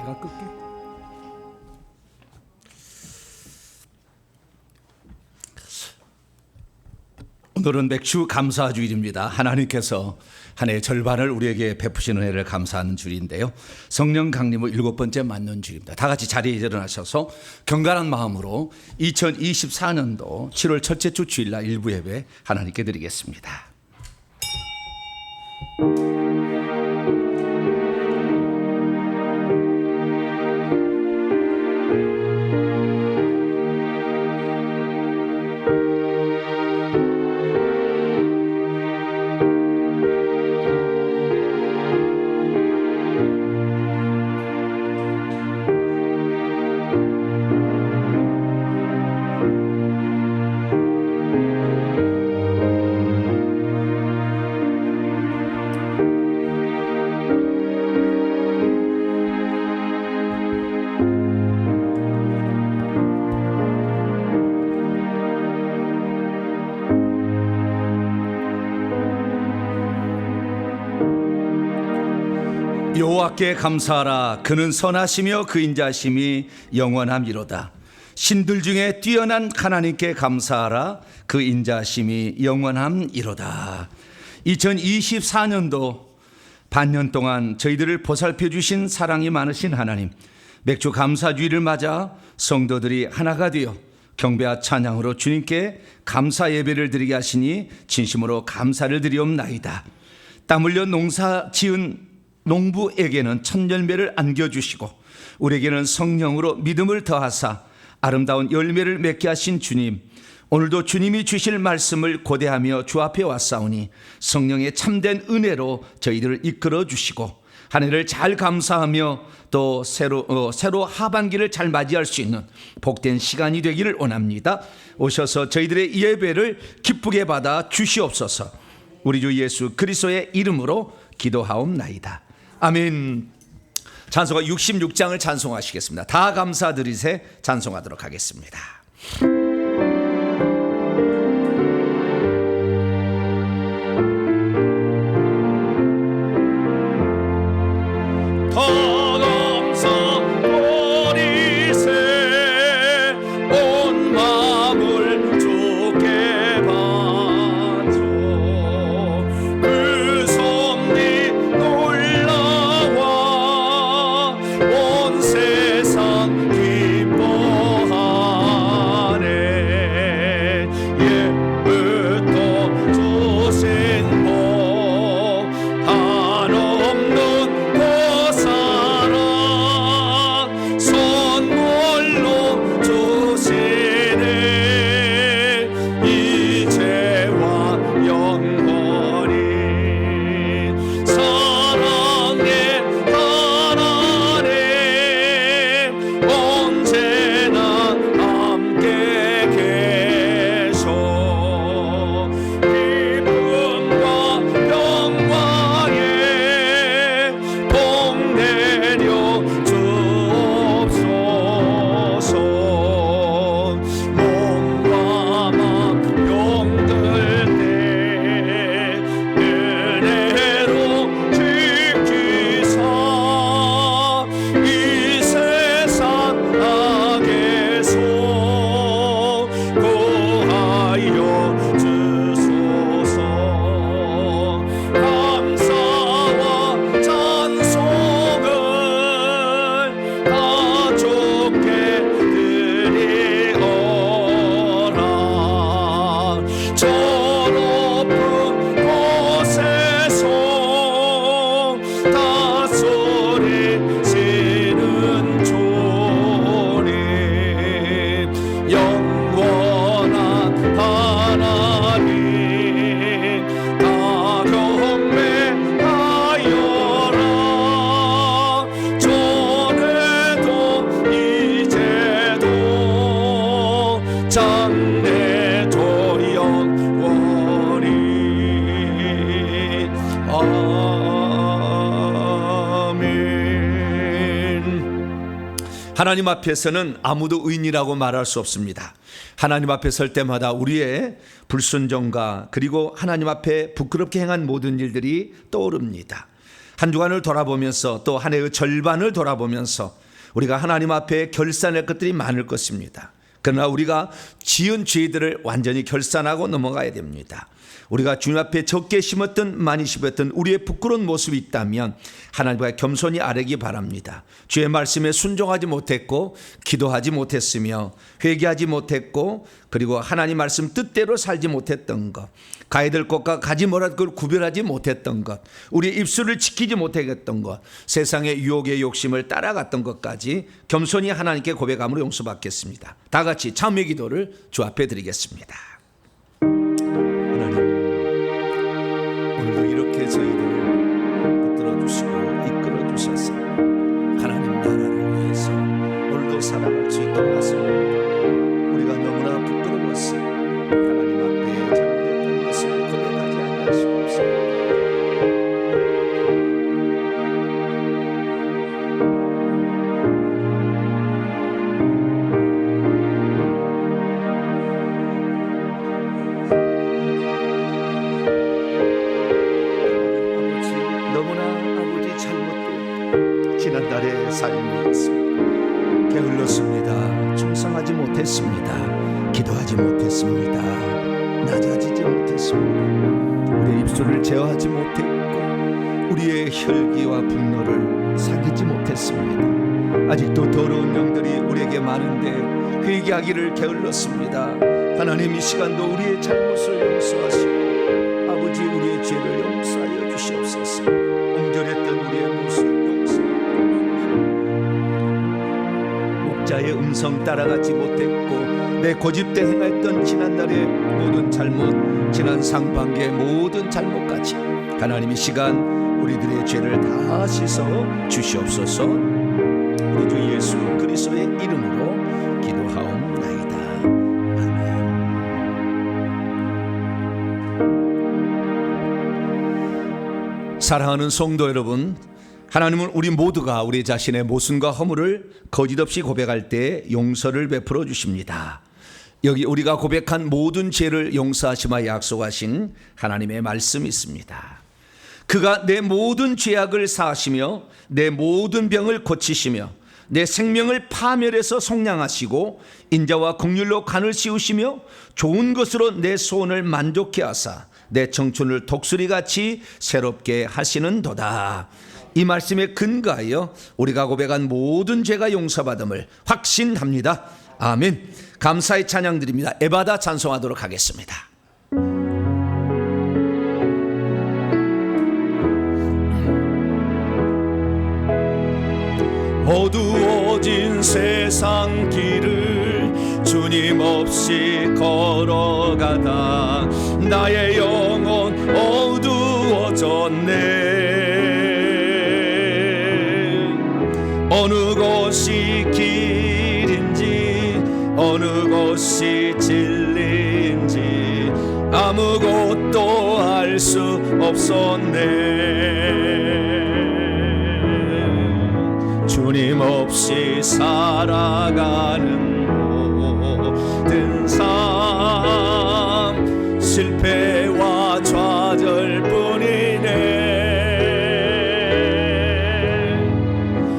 내가 끌게. 오늘은 맥주 감사 주일입니다. 하나님께서 한 해의 절반을 우리에게 베푸시는 은혜를 감사하는 주일인데요. 성령 강림을 7번째 맞는 주일입니다. 다 같이 자리에 일어나셔서 경건한 마음으로 2024년도 7월 첫째 주 주일날 일부 예배 하나님께 드리겠습니다. 여호와께 감사하라. 그는 선하시며 그 인자심이 영원함이로다. 신들 중에 뛰어난 하나님께 감사하라. 그 인자심이 영원함이로다. 2024년도 반년 동안 저희들을 보살펴 주신 사랑이 많으신 하나님, 맥주 감사주의를 맞아 성도들이 하나가 되어 경배와 찬양으로 주님께 감사 예배를 드리게 하시니 진심으로 감사를 드리옵나이다. 땀 흘려 농사 지은 농부에게는 첫 열매를 안겨주시고 우리에게는 성령으로 믿음을 더하사 아름다운 열매를 맺게 하신 주님, 오늘도 주님이 주실 말씀을 고대하며 주 앞에 왔사오니 성령의 참된 은혜로 저희들을 이끌어 주시고 한 해를 잘 감사하며 또 새로 하반기를 잘 맞이할 수 있는 복된 시간이 되기를 원합니다. 오셔서 저희들의 예배를 기쁘게 받아 주시옵소서. 우리 주 예수 그리스도의 이름으로 기도하옵나이다. 아멘. 찬송가 66장을 찬송하시겠습니다. 다 감사드리세 찬송하도록 하겠습니다. 하나님 앞에서는 아무도 의인이라고 말할 수 없습니다. 하나님 앞에 설 때마다 우리의 불순종과 그리고 하나님 앞에 부끄럽게 행한 모든 일들이 떠오릅니다. 한 주간을 돌아보면서 또 한 해의 절반을 돌아보면서 우리가 하나님 앞에 결산할 것들이 많을 것입니다. 그러나 우리가 지은 죄들을 완전히 결산하고 넘어가야 됩니다. 우리가 주님 앞에 적게 심었든 많이 심었든 우리의 부끄러운 모습이 있다면 하나님과 겸손히 아뢰기 바랍니다. 주의 말씀에 순종하지 못했고 기도하지 못했으며 회개하지 못했고 그리고 하나님 말씀 뜻대로 살지 못했던 것, 가야 될 것과 가지 못할 걸 구별하지 못했던 것, 우리의 입술을 지키지 못했던 것, 세상의 유혹의 욕심을 따라갔던 것까지 겸손히 하나님께 고백함으로 용서받겠습니다. 다 같이 참회 기도를 주 앞에 드리겠습니다. 오늘도 이렇게 저희들을 붙들어 주시고 이끌어 주셔서 하나님 나라를 위해서 오늘도 살아갈 수 있도록 하소서. 우리가 너무나 부끄러워서 하나님 앞에 잘못했던 것을 고백하지 아니하시옵소서. 지난달의 삶이었습니다. 게을렀습니다. 충성하지 못했습니다. 기도하지 못했습니다. 낮아지지 못했습니다. 우리의 입술을 제어하지 못했고 우리의 혈기와 분노를 사귀지 못했습니다. 아직도 더러운 영들이 우리에게 많은데 회개하기를 게을렀습니다. 하나님 이 시간도 우리의 잘못을 용서하시고 아버지 우리의 죄를 용서하여 주시옵소서. 옹졸했던 우리의 모습 자의 음성 따라가지 못했고 내 고집대 행했던 지난날의 모든 잘못, 지난 상반기의 모든 잘못까지 하나님의 시간 우리들의 죄를 다 씻어 주시옵소서. 우리 주 예수 그리스도의 이름으로 기도하옵나이다. 아멘. 사랑하는 성도 여러분, 하나님은 우리 모두가 우리 자신의 모순과 허물을 거짓없이 고백할 때 용서를 베풀어 주십니다. 여기 우리가 고백한 모든 죄를 용서하시마 약속하신 하나님의 말씀이 있습니다. 그가 내 모든 죄악을 사하시며 내 모든 병을 고치시며 내 생명을 파멸해서 속량하시고 인자와 긍휼로 간을 씌우시며 좋은 것으로 내 소원을 만족케 하사 내 청춘을 독수리같이 새롭게 하시는도다. 이 말씀에 근거하여 우리가 고백한 모든 죄가 용서받음을 확신합니다. 아멘. 감사의 찬양 드립니다. 에바다 찬송하도록 하겠습니다. 어두워진 세상 길을 주님 없이 걸어가다 나의 영혼 어두워졌네. 어느 곳이 길인지 어느 곳이 진리인지 아무것도 알 수 없었네. 주님 없이 살아가는 모든 삶 실패와 좌절뿐이네.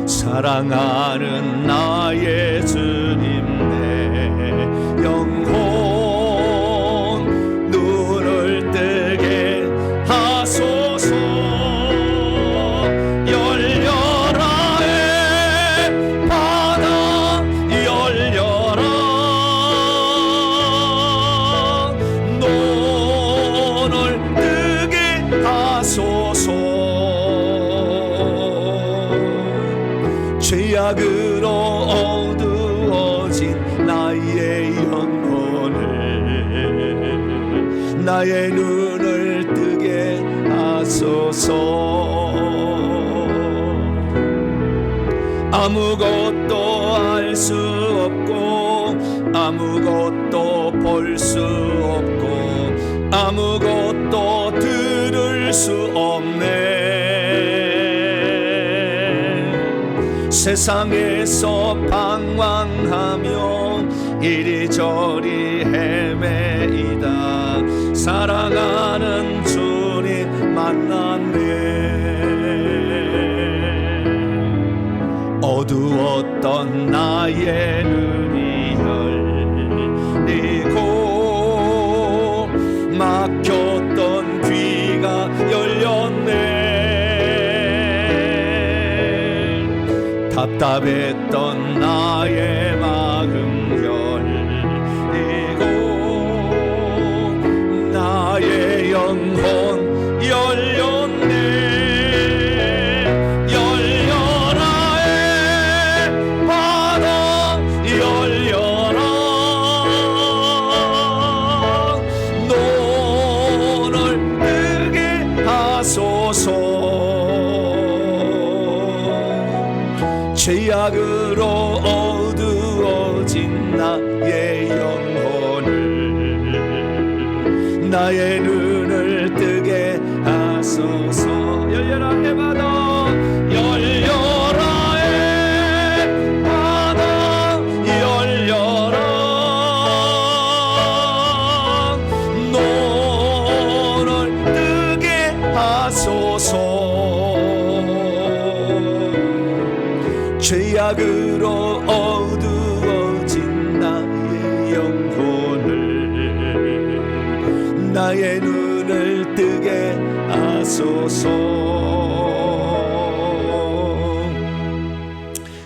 사랑하는 나의 주님 내 영혼 눈을 뜨게 하소서. 열려라 해 바다 열려라 눈을 뜨게 하소서. 죄악으로 어두워진 나의 영혼을 나의 눈을 뜨게 하소서. 아무것도 알 수 없고 아무것도 볼 수 없고 아무것도 들을 수 없네. 세상에서 방황하며 이리저리 헤매이다 사랑하는 주님 만났네. 어두웠던 나의 눈이 열리고 막혔던 귀가 열렸네. 답답했던 나의 마음 열리고 나의 영혼 열렸네. 죄악으로 어두워진 나의 영혼을 나의 눈을 뜨게 하소서. 열려라 해바다 열려라 해바다 열려라 눈을 뜨게 하소서. 죄악으로 어두워진 나의 영혼을 나의 눈을 뜨게 하소서.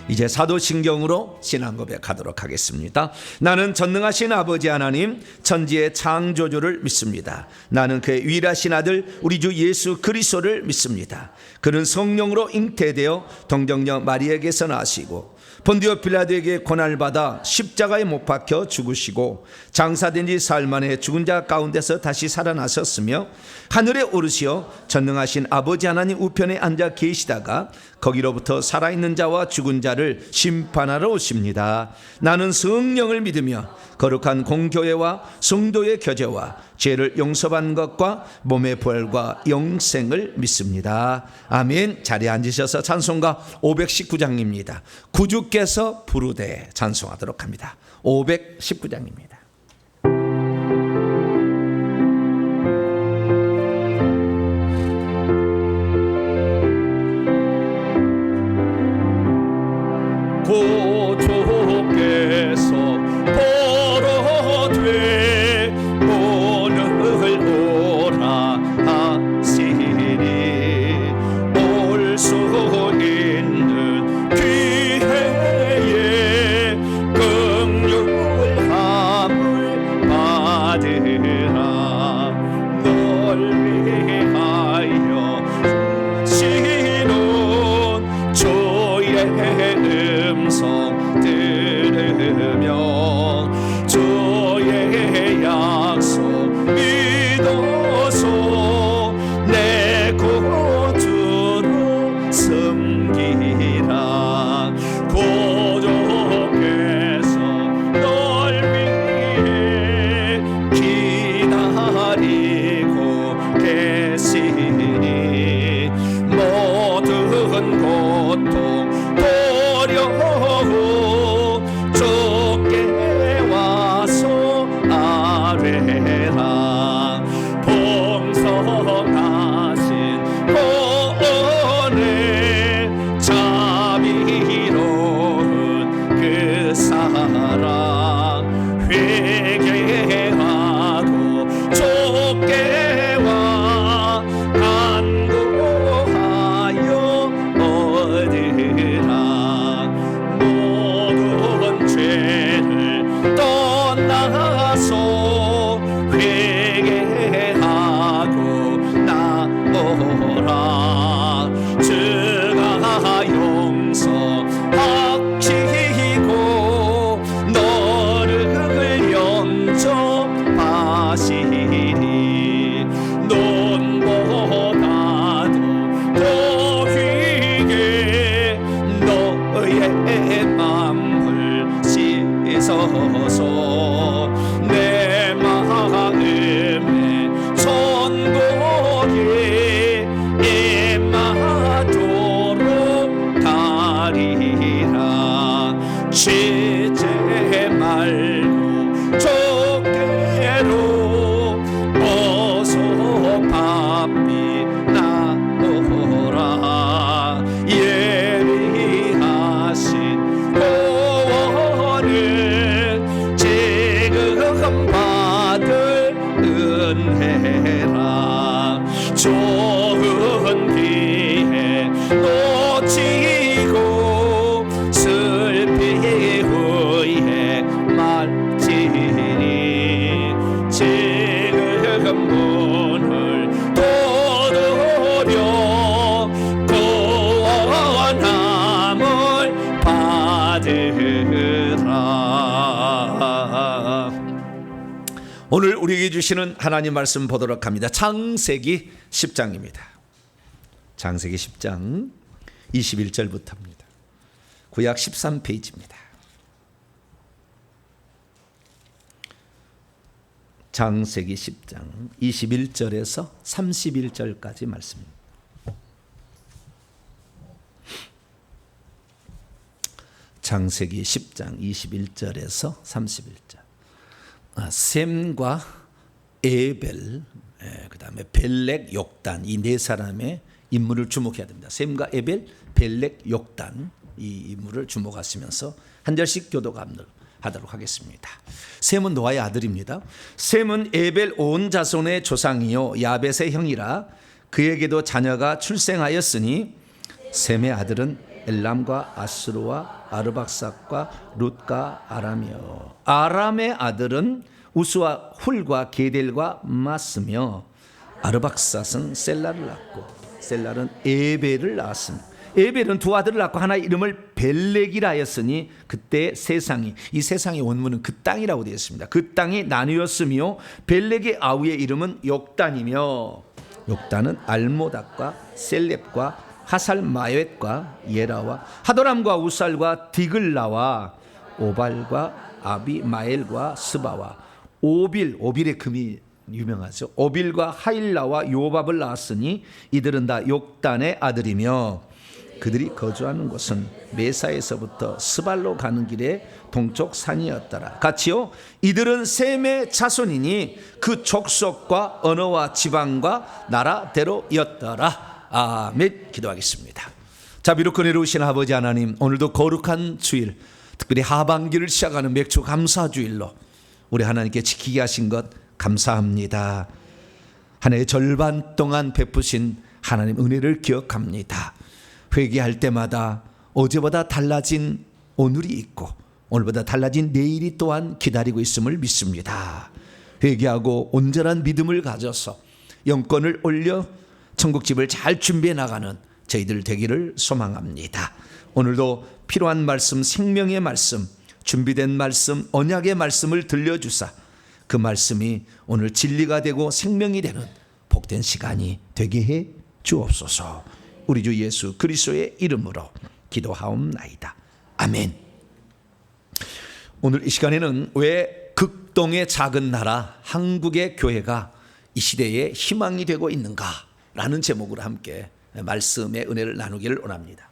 이제 사도신경으로 신앙 고백하도록 하겠습니다. 나는 전능하신 아버지 하나님 천지의 창조주를 믿습니다. 나는 그의 유일하신 아들 우리 주 예수 그리스도를 믿습니다. 그는 성령으로 잉태되어 동정녀 마리에게서 나시고 본디오 빌라도에게 고난을 받아 십자가에 못 박혀 죽으시고 장사된 지 사흘 만에 죽은 자 가운데서 다시 살아나셨으며 하늘에 오르시어 전능하신 아버지 하나님 우편에 앉아 계시다가 거기로부터 살아있는 자와 죽은 자를 심판하러 오십니다. 나는 성령을 믿으며 거룩한 공교회와 성도의 교제와 죄를 용서받는 것과 몸의 부활과 영생을 믿습니다. 아멘. 자리에 앉으셔서 찬송가 519장입니다. 구주께서 부르되 찬송하도록 합니다. 519장입니다. 고주께서 보러되 오늘 오라 하시니 올 수 있는 기회에 긍휼함을 받으라. 널 위하여 주시는 주의 음성 들으며 주의 약속 믿어서 내 구주로 섬기라. 구주께서 널 위해 기다리고 계시니 모든 고통 두려움 주께 오늘 우리에게 주시는 하나님 말씀 보도록 합니다. 창세기 10장입니다. 창세기 10장 21절부터입니다. 구약 13페이지입니다. 창세기 10장 21절에서 31절까지 말씀입니다. 창세기 10장 21절에서 31절. 셈과 에벨, 그 다음에 벨렉, 욕단, 이 네 사람의 인물을 주목해야 됩니다. 셈과 에벨, 벨렉, 욕단, 이 인물을 주목하시면서 한 절씩 교독하도록 하겠습니다. 셈은 노아의 아들입니다. 셈은 에벨 온 자손의 조상이요 야벳의 형이라. 그에게도 자녀가 출생하였으니 셈의 아들은 엘람과 아스루와 아르박삭과 룻과 아람이요. 아람의 아들은 우스와 훌과 게델과 마스며, 아르박삭은 셀라를 낳고 셀라는 에벨을 낳았으며, 에벨은 두 아들을 낳고 하나 이름을 벨렉이라 하였으니 그때 세상이, 이 세상의 원문은 그 땅이라고 되어 있습니다. 그 땅이 나뉘었으며 벨렉의 아우의 이름은 욕단이며, 욕단은 알모닥과 셀렙과 하살마웻과 예라와 하도람과 우살과 디글라와 오발과 아비마엘과 스바와 오빌의 금이 유명하죠. 오빌과 하일라와 요밥을 낳았으니 이들은 다 욕단의 아들이며, 그들이 거주하는 곳은 메사에서부터 스발로 가는 길에 동쪽 산이었더라. 같이요, 이들은 셈의 자손이니 그 족속과 언어와 지방과 나라대로였더라. 아멘. 기도하겠습니다. 자비롭고 은혜로우신 아버지 하나님, 오늘도 거룩한 주일, 특별히 하반기를 시작하는 맥주 감사주일로 우리 하나님께 지키게 하신 것 감사합니다. 한 해의 절반 동안 베푸신 하나님 은혜를 기억합니다. 회개할 때마다 어제보다 달라진 오늘이 있고 오늘보다 달라진 내일이 또한 기다리고 있음을 믿습니다. 회개하고 온전한 믿음을 가져서 영권을 올려 천국집을 잘 준비해 나가는 저희들 되기를 소망합니다. 오늘도 필요한 말씀, 생명의 말씀, 준비된 말씀, 언약의 말씀을 들려주사 그 말씀이 오늘 진리가 되고 생명이 되는 복된 시간이 되게 해 주옵소서. 우리 주 예수 그리스도의 이름으로 기도하옵나이다. 아멘. 오늘 이 시간에는 왜 극동의 작은 나라 한국의 교회가 이 시대에 희망이 되고 있는가 라는 제목으로 함께 말씀의 은혜를 나누기를 원합니다.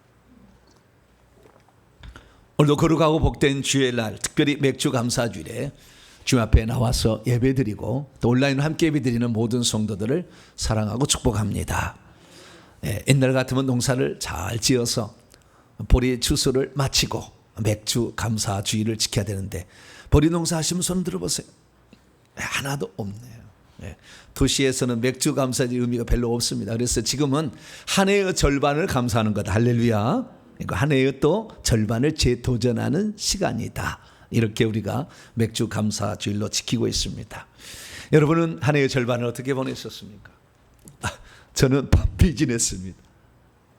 오늘도 거룩하고 복된 주의 날, 특별히 맥주 감사주일에 주 앞에 나와서 예배드리고 또 온라인으로 함께 예배드리는 모든 성도들을 사랑하고 축복합니다. 옛날 같으면 농사를 잘 지어서 보리 추수를 마치고 맥주 감사주일을 지켜야 되는데, 보리 농사 하시면 손 들어보세요. 하나도 없네요. 도시에서는 맥주 감사의 의미가 별로 없습니다. 그래서 지금은 한 해의 절반을 감사하는 것. 할렐루야. 한 해의 또 절반을 재도전하는 시간이다. 이렇게 우리가 맥주 감사주일로 지키고 있습니다. 여러분은 한 해의 절반을 어떻게 보내셨습니까? 저는 바삐 지냈습니다.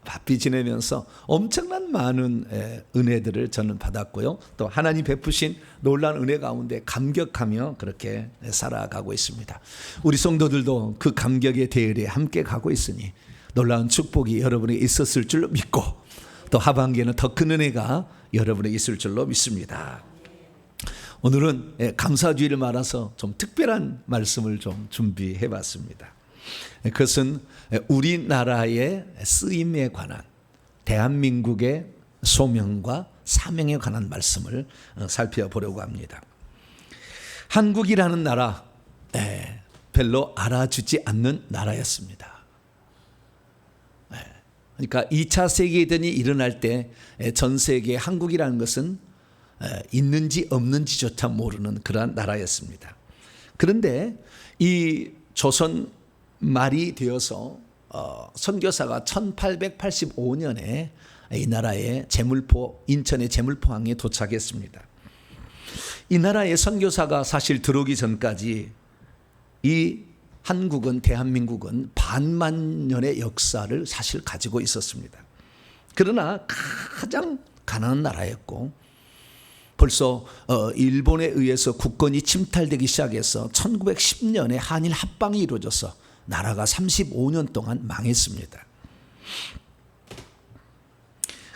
바삐 지내면서 엄청난 많은 은혜들을 저는 받았고요. 또 하나님 베푸신 놀라운 은혜 가운데 감격하며 그렇게 살아가고 있습니다. 우리 성도들도 그 감격의 대열에 함께 가고 있으니 놀라운 축복이 여러분에게 있었을 줄로 믿고, 또 하반기에는 더 큰 은혜가 여러분에게 있을 줄로 믿습니다. 오늘은 감사주의를 말아서 좀 특별한 말씀을 좀 준비해 봤습니다. 그것은 우리나라의 쓰임에 관한, 대한민국의 소명과 사명에 관한 말씀을 살펴보려고 합니다. 한국이라는 나라, 별로 알아주지 않는 나라였습니다. 그러니까 2차 세계대전이 일어날 때 전 세계에 한국이라는 것은 있는지 없는지조차 모르는 그러한 나라였습니다. 그런데 이 조선 말이 되어서 선교사가 1885년에 이 나라의 인천의 제물포항에 도착했습니다. 이 나라의 선교사가 사실 들어오기 전까지 이 한국은, 대한민국은 반만 년의 역사를 사실 가지고 있었습니다. 그러나 가장 가난한 나라였고 벌써 일본에 의해서 국권이 침탈되기 시작해서 1910년에 한일 합방이 이루어져서 나라가 35년 동안 망했습니다.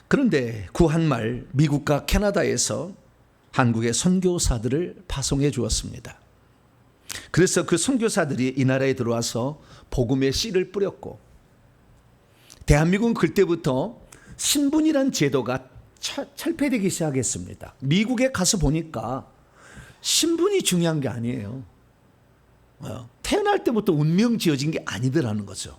그런데 구한말 미국과 캐나다에서 한국의 선교사들을 파송해 주었습니다. 그래서 그 선교사들이 이 나라에 들어와서 복음의 씨를 뿌렸고, 대한민국은 그때부터 신분이란 제도가 철폐되기 시작했습니다. 미국에 가서 보니까 신분이 중요한 게 아니에요. 태어날 때부터 운명 지어진 게 아니더라는 거죠.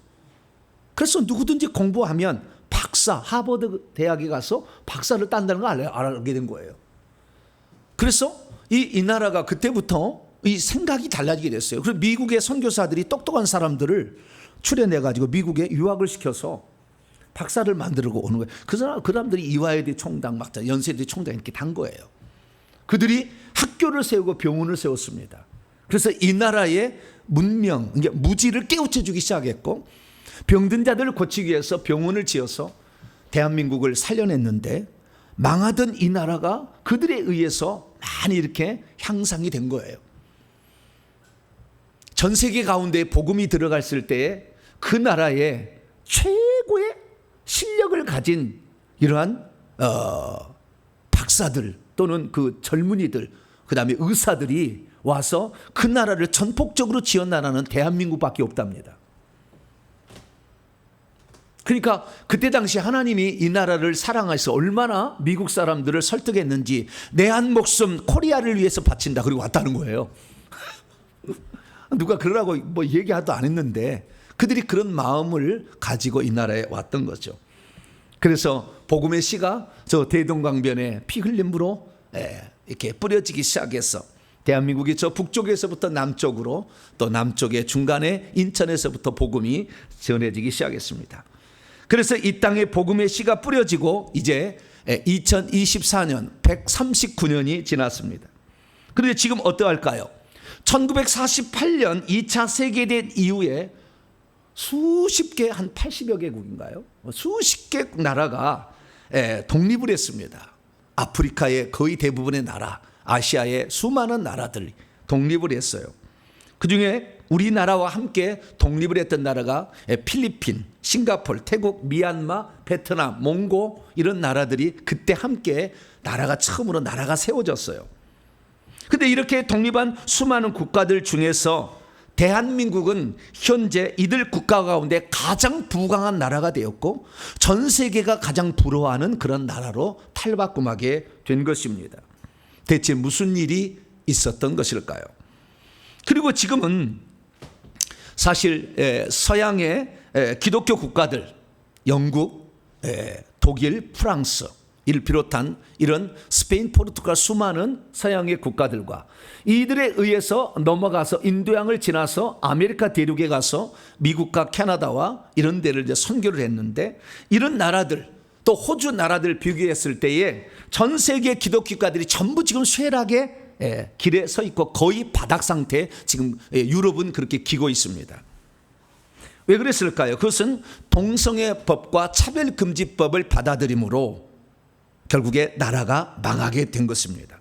그래서 누구든지 공부하면 박사, 하버드 대학에 가서 박사를 딴다는 걸 알게 된 거예요. 그래서 이 나라가 그때부터 이 생각이 달라지게 됐어요. 그래서 미국의 선교사들이 똑똑한 사람들을 출연해가지고 미국에 유학을 시켜서 박사를 만들고 오는 거예요. 그 사람들이 이화여대 총장, 막 연세대 총장 이렇게 단 거예요. 그들이 학교를 세우고 병원을 세웠습니다. 그래서 이 나라의 문명, 무지를 깨우쳐주기 시작했고, 병든 자들을 고치기 위해서 병원을 지어서 대한민국을 살려냈는데, 망하던 이 나라가 그들에 의해서 많이 이렇게 향상이 된 거예요. 전 세계 가운데 복음이 들어갔을 때에 그 나라의 최고의 실력을 가진 이러한 박사들 또는 그 젊은이들, 그 다음에 의사들이 와서 그 나라를 전폭적으로 지은 나라는 대한민국밖에 없답니다. 그러니까 그때 당시 하나님이 이 나라를 사랑해서 얼마나 미국 사람들을 설득했는지, 내 한 목숨 코리아를 위해서 바친다, 그리고 왔다는 거예요. 누가 그러라고 뭐 얘기하도 안 했는데 그들이 그런 마음을 가지고 이 나라에 왔던 거죠. 그래서 복음의 씨가 저 대동강변에 피 흘림으로 이렇게 뿌려지기 시작해서 대한민국이 저 북쪽에서부터 남쪽으로, 또 남쪽의 중간에 인천에서부터 복음이 전해지기 시작했습니다. 그래서 이 땅에 복음의 씨가 뿌려지고 이제 2024년 139년이 지났습니다. 그런데 지금 어떠할까요? 1948년 2차 세계대전 이후에 수십 개, 한 80여 개국인가요? 수십 개 나라가 독립을 했습니다. 아프리카의 거의 대부분의 나라, 아시아의 수많은 나라들이 독립을 했어요. 그중에 우리나라와 함께 독립을 했던 나라가 필리핀, 싱가포르, 태국, 미얀마, 베트남, 몽고, 이런 나라들이 그때 함께 나라가 처음으로 나라가 세워졌어요. 근데 이렇게 독립한 수많은 국가들 중에서 대한민국은 현재 이들 국가 가운데 가장 부강한 나라가 되었고, 전 세계가 가장 부러워하는 그런 나라로 탈바꿈하게 된 것입니다. 대체 무슨 일이 있었던 것일까요? 그리고 지금은 사실 서양의 기독교 국가들, 영국, 독일, 프랑스 이를 비롯한 이런 스페인, 포르투갈 수많은 서양의 국가들과 이들에 의해서 넘어가서 인도양을 지나서 아메리카 대륙에 가서 미국과 캐나다와 이런 데를 이제 선교를 했는데, 이런 나라들, 또 호주 나라들 비교했을 때에 전 세계 기독교 국가들이 전부 지금 쇠락의 길에 서 있고 거의 바닥 상태에 지금 유럽은 그렇게 기고 있습니다. 왜 그랬을까요? 그것은 동성애 법과 차별금지법을 받아들임으로 결국에 나라가 망하게 된 것입니다.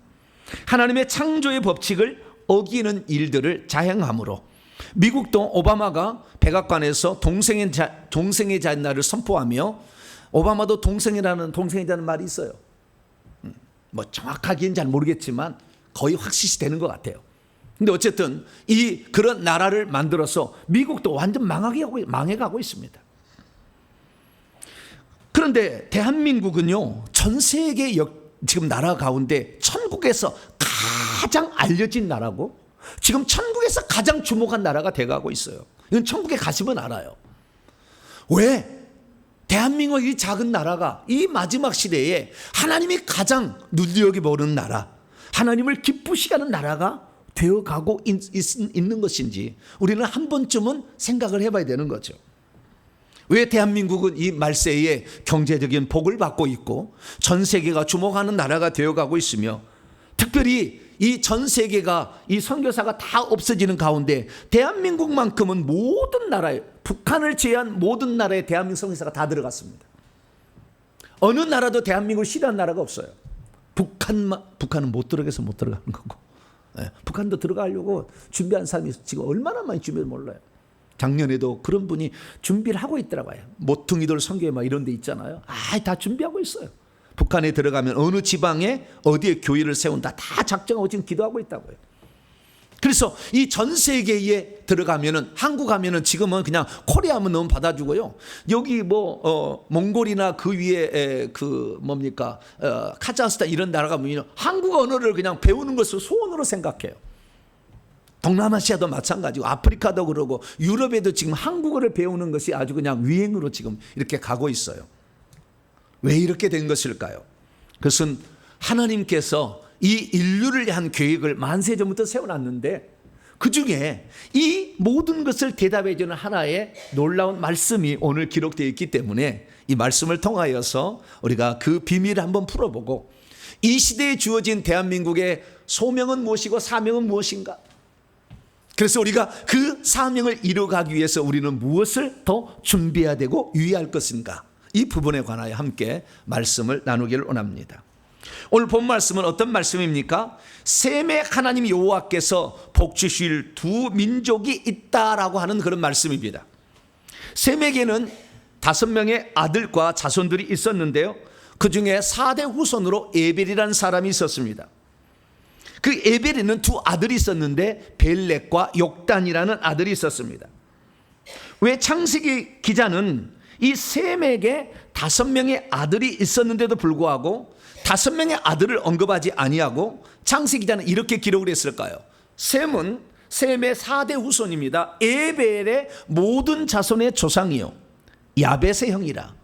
하나님의 창조의 법칙을 어기는 일들을 자행함으로 미국도 오바마가 백악관에서 동성애 자유를 선포하며, 오바마도 동성애자는 말이 있어요. 뭐 정확하게는 잘 모르겠지만 거의 확실시 되는 것 같아요. 근데 어쨌든 그런 나라를 만들어서 미국도 완전 망해가고 있습니다. 그런데 대한민국은요, 전 세계 지금 나라 가운데 천국에서 가장 알려진 나라고, 지금 천국에서 가장 주목한 나라가 돼가고 있어요. 이건 천국에 가시면 알아요. 왜? 대한민국 이 작은 나라가 이 마지막 시대에 하나님이 가장 눈여겨보는 나라, 하나님을 기쁘시게 하는 나라가 되어가고 있는 것인지 우리는 한 번쯤은 생각을 해봐야 되는 거죠. 왜 대한민국은 이 말세에 경제적인 복을 받고 있고 전 세계가 주목하는 나라가 되어가고 있으며, 특별히 이 전 세계가 이 선교사가 다 없어지는 가운데 대한민국만큼은 모든 나라에, 북한을 제외한 모든 나라에 대한민국 선교사가 다 들어갔습니다. 어느 나라도 대한민국을 싫어하는 나라가 없어요. 북한은 못 들어가서 못 들어가는 거고, 예, 북한도 들어가려고 준비한 사람이 지금 얼마나 많이 준비를 몰라요. 작년에도 그런 분이 준비를 하고 있더라고요. 모퉁이돌 성교회 막 이런 데 있잖아요. 다 준비하고 있어요. 북한에 들어가면 어느 지방에 어디에 교회를 세운다 다 작정하고 지금 기도하고 있다고요. 그래서 이 전 세계에 들어가면은, 한국 가면은 지금은 그냥 코리아 하면 너무 받아주고요. 여기 몽골이나 그 위에 카자흐스탄 이런 나라 가면 한국 언어를 그냥 배우는 것을 소원으로 생각해요. 동남아시아도 마찬가지고 아프리카도 그러고 유럽에도 지금 한국어를 배우는 것이 아주 그냥 유행으로 지금 이렇게 가고 있어요. 왜 이렇게 된 것일까요? 그것은 하나님께서 이 인류를 위한 계획을 만세전부터 세워놨는데, 그 중에 이 모든 것을 대답해 주는 하나의 놀라운 말씀이 오늘 기록되어 있기 때문에 이 말씀을 통하여서 우리가 그 비밀을 한번 풀어보고, 이 시대에 주어진 대한민국의 소명은 무엇이고 사명은 무엇인가, 그래서 우리가 그 사명을 이루어가기 위해서 우리는 무엇을 더 준비해야 되고 유의할 것인가, 이 부분에 관하여 함께 말씀을 나누기를 원합니다. 오늘 본 말씀은 어떤 말씀입니까? 셈의 하나님 여호와께서 복 주실 두 민족이 있다라고 하는 그런 말씀입니다. 셈에게는 5명의 아들과 자손들이 있었는데요, 그 중에 4대 후손으로 에벨이라는 사람이 있었습니다. 그 에벨에는 두 아들이 있었는데 벨렉과 욕단이라는 아들이 있었습니다. 왜 창세기 기자는 이 셈에게 5명의 아들이 있었는데도 불구하고 5명의 아들을 언급하지 아니하고 창세기 기자는 이렇게 기록을 했을까요? 셈은 셈의 4대 후손입니다. 에벨의 모든 자손의 조상이요 야벳의 형이라.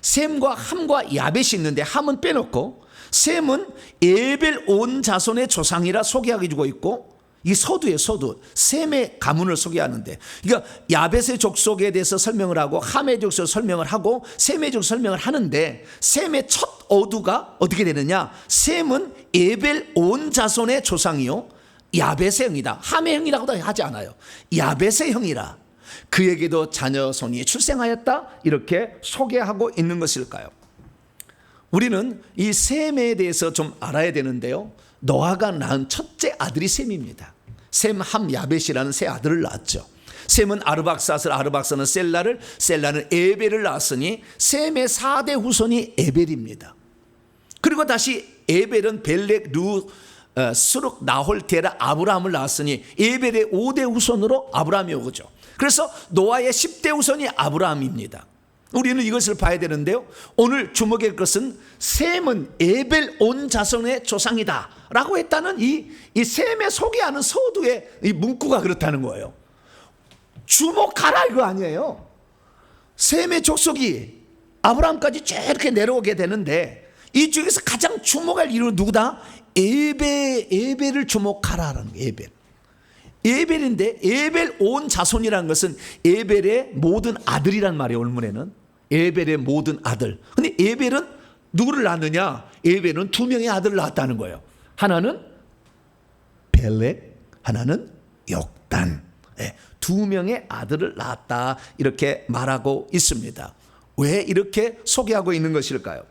셈과 함과 야벳이 있는데 함은 빼놓고 셈은 에벨 온 자손의 조상이라 소개하게 주고 있고, 이 서두에 서두 셈의 가문을 소개하는데, 그러니까 야벳의 족속에 대해서 설명을 하고 함의 족속 설명을 하고 셈의 족속 설명을 하는데, 셈의 첫 어두가 어떻게 되느냐? 셈은 에벨 온 자손의 조상이요 야벳의 형이다. 함의 형이라고도 하지 않아요. 야벳의 형이라. 그에게도 자녀손이 출생하였다, 이렇게 소개하고 있는 것일까요? 우리는 이 셈에 대해서 좀 알아야 되는데요, 노아가 낳은 첫째 아들이 셈입니다. 셈, 함, 야벳이라는 세 아들을 낳았죠. 셈은 아르박사스를, 아르박사는 셀라를, 셀라는 에벨을 낳았으니 셈의 4대 후손이 에벨입니다. 그리고 다시 에벨은 벨렉, 루, 스룩, 나홀, 데라, 아브라함을 낳았으니 에벨의 5대 후손으로 아브라함이 오죠. 그래서 노아의 10대 후손이 아브라함입니다. 우리는 이것을 봐야 되는데요, 오늘 주목할 것은 셈은 에벨 온 자손의 조상이다 라고 했다는 이 셈에 소개하는 서두의 이 문구가 그렇다는 거예요. 주목하라 이거 아니에요. 셈의 족속이 아브라함까지 쭉 이렇게 내려오게 되는데, 이 중에서 가장 주목할 이유는 누구다? 에벨을 주목하라는 거예요. 에벨인데, 에벨 온 자손이라는 것은 에벨의 모든 아들이란 말이에요. 원문에는 에벨의 모든 아들. 근데 에벨은 누구를 낳느냐? 에벨은 2명의 아들을 낳았다는 거예요. 하나는 벨렉, 하나는 욕단. 2명의 아들을 낳았다, 이렇게 말하고 있습니다. 왜 이렇게 소개하고 있는 것일까요?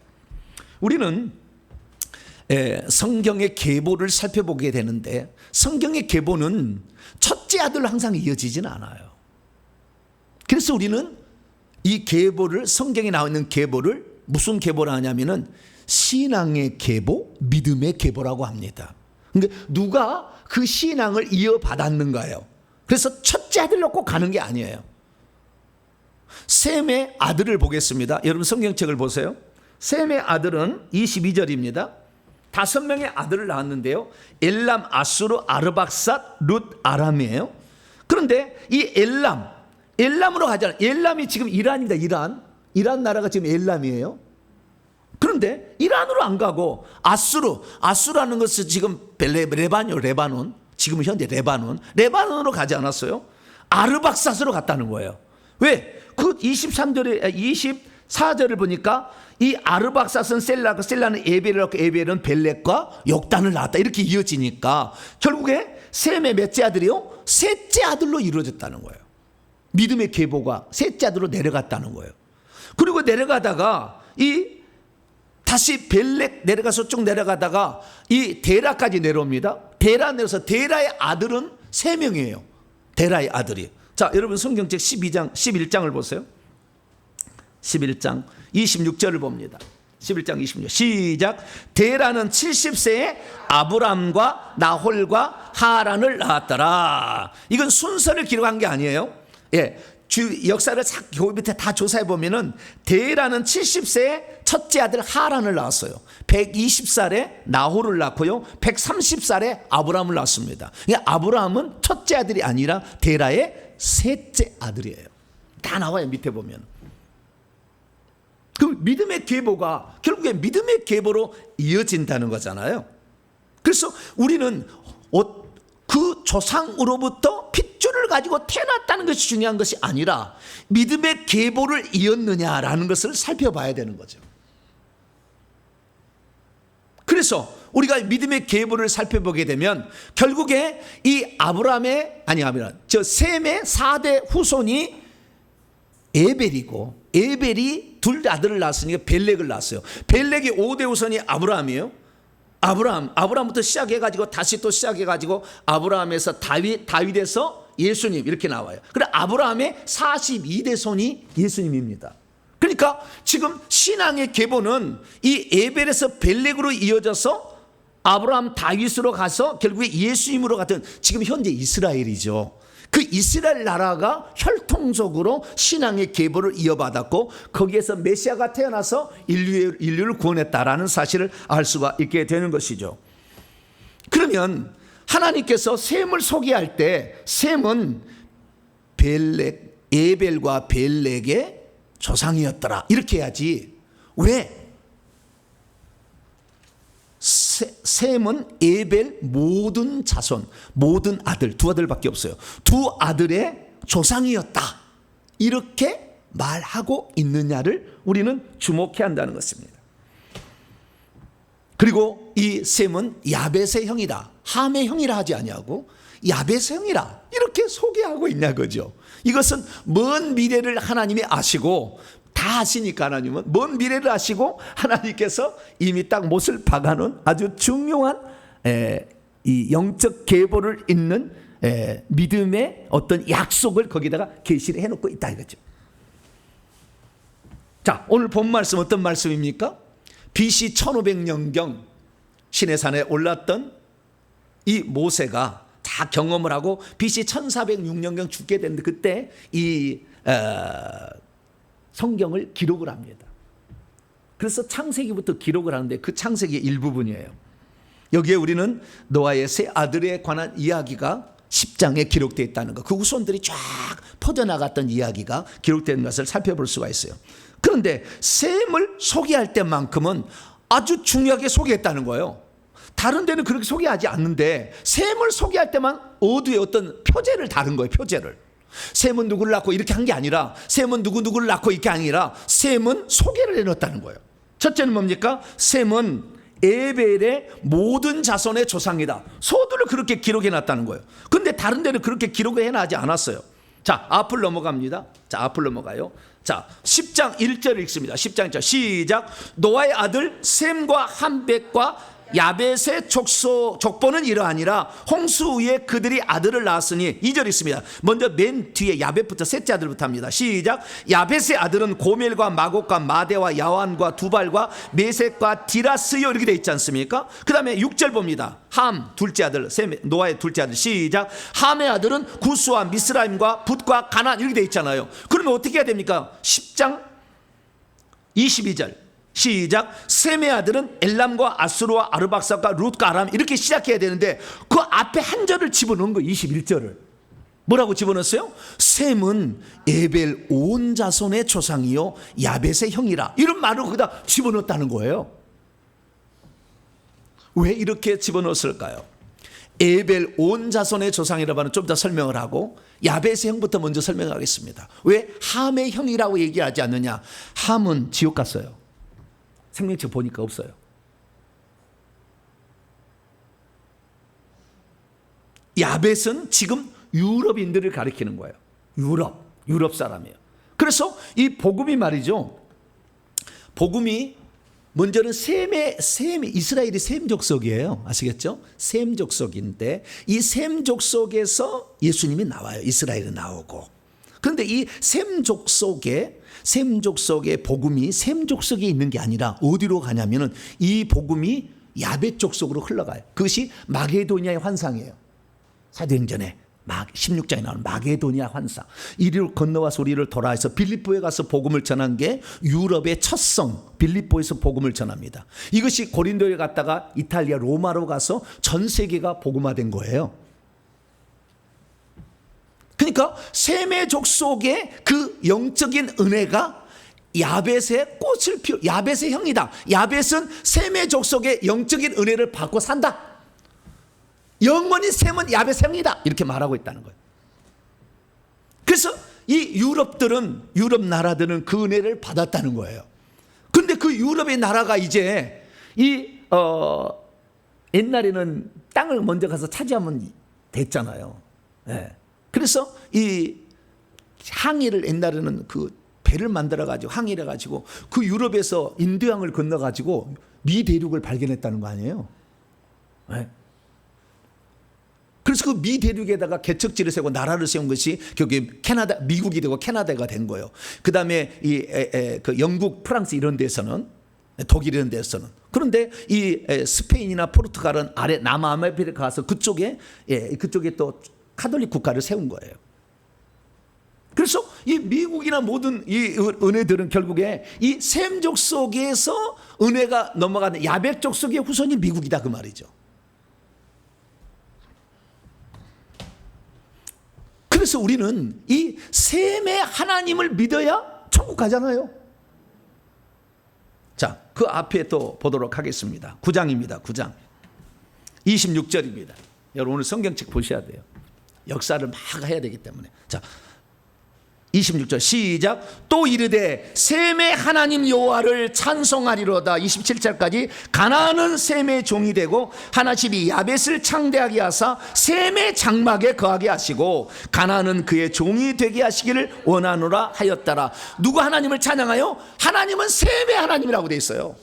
우리는 성경의 계보를 살펴보게 되는데, 성경의 계보는 첫째 아들로 항상 이어지진 않아요. 그래서 우리는 이 계보를, 성경에 나와 있는 계보를 무슨 계보라 하냐면은 신앙의 계보, 믿음의 계보라고 합니다. 그러니까 누가 그 신앙을 이어받았는가요? 그래서 첫째 아들로 꼭 가는 게 아니에요. 셈의 아들을 보겠습니다. 여러분 성경책을 보세요. 셈의 아들은 22절입니다. 5명의 아들을 낳았는데요, 엘람, 아수르, 아르박삿, 룻, 아람이에요. 그런데 이 엘람으로 가잖아요. 엘람이 지금 이란입니다. 이란 나라가 지금 엘람이에요. 그런데 이란으로 안 가고 아수라는 것은 지금 레바논, 지금 현재 레바논으로 가지 않았어요. 아르박삿으로 갔다는 거예요. 왜? 그 24절을 보니까 이 아르박삿은 셀라는 에벨을 낳고 에벨은 벨렉과 욕단을 낳았다, 이렇게 이어지니까 결국에 셈의 몇째 아들이요? 셋째 아들로 이루어졌다는 거예요. 믿음의 계보가 셋째 아들로 내려갔다는 거예요. 그리고 내려가다가 이 다시 벨렉 내려가서 쭉 내려가다가 이 데라까지 내려옵니다. 데라 내려서 데라의 아들은 3명이에요. 데라의 아들이. 자, 여러분 성경책 11장을 보세요. 11장 26절을 봅니다. 11장 26절 시작. 데라는 70세에 아브람과 나홀과 하란을 낳았더라. 이건 순서를 기록한 게 아니에요. 예, 주 역사를 교회 밑에 다 조사해 보면은 데라는 70세에 첫째 아들 하란을 낳았어요. 120살에 나홀을 낳고요. 130살에 아브람을 낳았습니다. 그러니까 아브람은 첫째 아들이 아니라 데라의 셋째 아들이에요. 다 나와요 밑에 보면. 그 믿음의 계보가 결국에 믿음의 계보로 이어진다는 거잖아요. 그래서 우리는 그 조상으로부터 핏줄을 가지고 태어났다는 것이 중요한 것이 아니라 믿음의 계보를 이었느냐라는 것을 살펴봐야 되는 거죠. 그래서 우리가 믿음의 계보를 살펴보게 되면 결국에 이 셈의 4대 후손이 에벨이고, 에벨이 둘 아들을 낳았으니까 벨렉을 낳았어요. 벨렉이 5대 후손이 아브라함이에요. 아브라함부터 시작해가지고 다시 또 시작해가지고 아브라함에서 다윗에서 예수님 이렇게 나와요. 그래 아브라함의 42대 손이 예수님입니다. 그러니까 지금 신앙의 계보는 이 에벨에서 벨렉으로 이어져서 아브라함 다윗으로 가서 결국에 예수님으로 같은 지금 현재 이스라엘이죠. 그 이스라엘 나라가 혈통적으로 신앙의 계보를 이어받았고 거기에서 메시아가 태어나서 인류를 구원했다라는 사실을 알 수가 있게 되는 것이죠. 그러면 하나님께서 셈을 소개할 때 셈은 에벨과 벨렉의 조상이었더라 이렇게 해야지. 왜? 셈은 에벨 모든 자손, 모든 아들, 두 아들밖에 없어요. 두 아들의 조상이었다 이렇게 말하고 있느냐를 우리는 주목해야 한다는 것입니다. 그리고 이 셈은 야벳의 형이다, 함의 형이라 하지 아니하고 야벳의 형이라 이렇게 소개하고 있냐 그죠. 이것은 먼 미래를 하나님이 아시고 다 아시니까 하나님은 먼 미래를 아시고 하나님께서 이미 딱 못을 박아놓은 아주 중요한 이 영적 계보를 잇는 믿음의 어떤 약속을 거기다가 계시를 해놓고 있다 이거죠. 자, 오늘 본 말씀 어떤 말씀입니까? BC 1500년경 시내산에 올랐던 이 모세가 다 경험을 하고 BC 1406년경 죽게 됐는데 그때 이 성경을 기록을 합니다. 그래서 창세기부터 기록을 하는데 그 창세기의 일부분이에요. 여기에 우리는 노아의 세 아들에 관한 이야기가 10장에 기록되어 있다는 것, 그 후손들이 쫙 퍼져나갔던 이야기가 기록된 것을 살펴볼 수가 있어요. 그런데 셈을 소개할 때만큼은 아주 중요하게 소개했다는 거예요. 다른 데는 그렇게 소개하지 않는데 셈을 소개할 때만 어두의 어떤 표제를 다른 거예요. 표제를. 셈은 누구를 낳고 이렇게 한 게 아니라 셈은 누구를 낳고 이렇게 아니라 셈은 소개를 해놓았다는 거예요. 첫째는 뭡니까? 셈은 에벨의 모든 자손의 조상이다. 서두를 그렇게 기록해놨다는 거예요. 그런데 다른 데는 그렇게 기록을 해놔지 않았어요. 자, 앞을 넘어갑니다. 자, 앞을 넘어가요. 자, 10장 1절을 읽습니다. 10장 1절 시작. 노아의 아들 셈과 함벳과 야벳의 족보는 이러하니라. 홍수 위에 그들이 아들을 낳았으니 2절 있습니다. 먼저 맨 뒤에 야벳부터 셋째 아들부터 합니다. 시작. 야벳의 아들은 고멜과 마곡과 마대와 야완과 두발과 메섹과 디라스요 이렇게 돼 있지 않습니까? 그 다음에 6절 봅니다. 함 둘째 아들, 노아의 둘째 아들. 시작. 함의 아들은 구스와 미스라임과 붓과 가나안 이렇게 돼 있잖아요. 그러면 어떻게 해야 됩니까? 10장 22절 시작. 셈의 아들은 엘람과 아수르와 아르박삭과 룻과 아람 이렇게 시작해야 되는데 그 앞에 한 절을 집어넣은 거예요. 21절을 뭐라고 집어넣었어요? 셈은 에벨 온 자손의 조상이요 야벳의 형이라 이런 말을 거기다 집어넣었다는 거예요. 왜 이렇게 집어넣었을까요? 에벨 온 자손의 조상이라고 하는 좀 더 설명을 하고 야벳의 형부터 먼저 설명하겠습니다. 왜 함의 형이라고 얘기하지 않느냐? 함은 지옥 갔어요. 생명책 보니까 없어요. 야벳은 지금 유럽인들을 가리키는 거예요. 유럽 사람이에요. 그래서 이 복음이 말이죠. 복음이 먼저는 셈의 이스라엘이 셈 족속이에요. 아시겠죠? 셈 족속인데 이 셈 족속에서 예수님이 나와요. 이스라엘이 나오고. 그런데 이 셈 족속의 복음이 셈 족속에 있는 게 아니라 어디로 가냐면은 이 복음이 야벳 족속으로 흘러가요. 그것이 마게도니아의 환상이에요. 사도행전에 16장에 나오는 마게도니아 환상. 이리로 건너와서 우리를 돌아와서 빌립보에 가서 복음을 전한 게 유럽의 첫 성 빌립보에서 복음을 전합니다. 이것이 고린도에 갔다가 이탈리아 로마로 가서 전 세계가 복음화된 거예요. 그러니까 셈의 족속의 그 영적인 은혜가 야벳의 꽃을 피워 야벳의 형이다. 야벳은 셈의 족속의 영적인 은혜를 받고 산다. 영원히 셈은 야벳의 형이다. 이렇게 말하고 있다는 거예요. 그래서 이 유럽 나라들은 그 은혜를 받았다는 거예요. 그런데 그 유럽의 나라가 이제 옛날에는 땅을 먼저 가서 차지하면 됐잖아요. 네. 그래서 이 항해를 옛날에는 그 배를 만들어 가지고 항해를 가지고 그 유럽에서 인도양을 건너 가지고 미 대륙을 발견했다는 거 아니에요? 네. 그래서 그 미 대륙에다가 개척지를 세우고 나라를 세운 것이 결국에 미국이 되고 캐나다가 된 거예요. 그 다음에 그 영국, 프랑스 이런 데서는 독일 이런 데서는 그런데 이 스페인이나 포르투갈은 아래 남아메리카 가서 그쪽에 또 카톨릭 국가를 세운 거예요. 그래서 이 미국이나 모든 이 은혜들은 결국에 이 셈족 속에서 은혜가 넘어가는 야벳족 속의 후손이 미국이다 그 말이죠. 그래서 우리는 이 셈의 하나님을 믿어야 천국 가잖아요. 자, 그 앞에 또 보도록 하겠습니다. 9장입니다. 9장 26절입니다. 여러분 오늘 성경책 보셔야 돼요. 역사를 막 해야 되기 때문에. 자, 26절 시작. 또 이르되 셈의 하나님 여호와를 찬송하리로다. 27절까지 가나안은 셈의 종이 되고 하나님이 야벳을 창대하게 하사 셈의 장막에 거하게 하시고 가나안은 그의 종이 되게 하시기를 원하노라 하였더라. 누구 하나님을 찬양하여? 하나님은 셈의 하나님이라고 돼 있어요.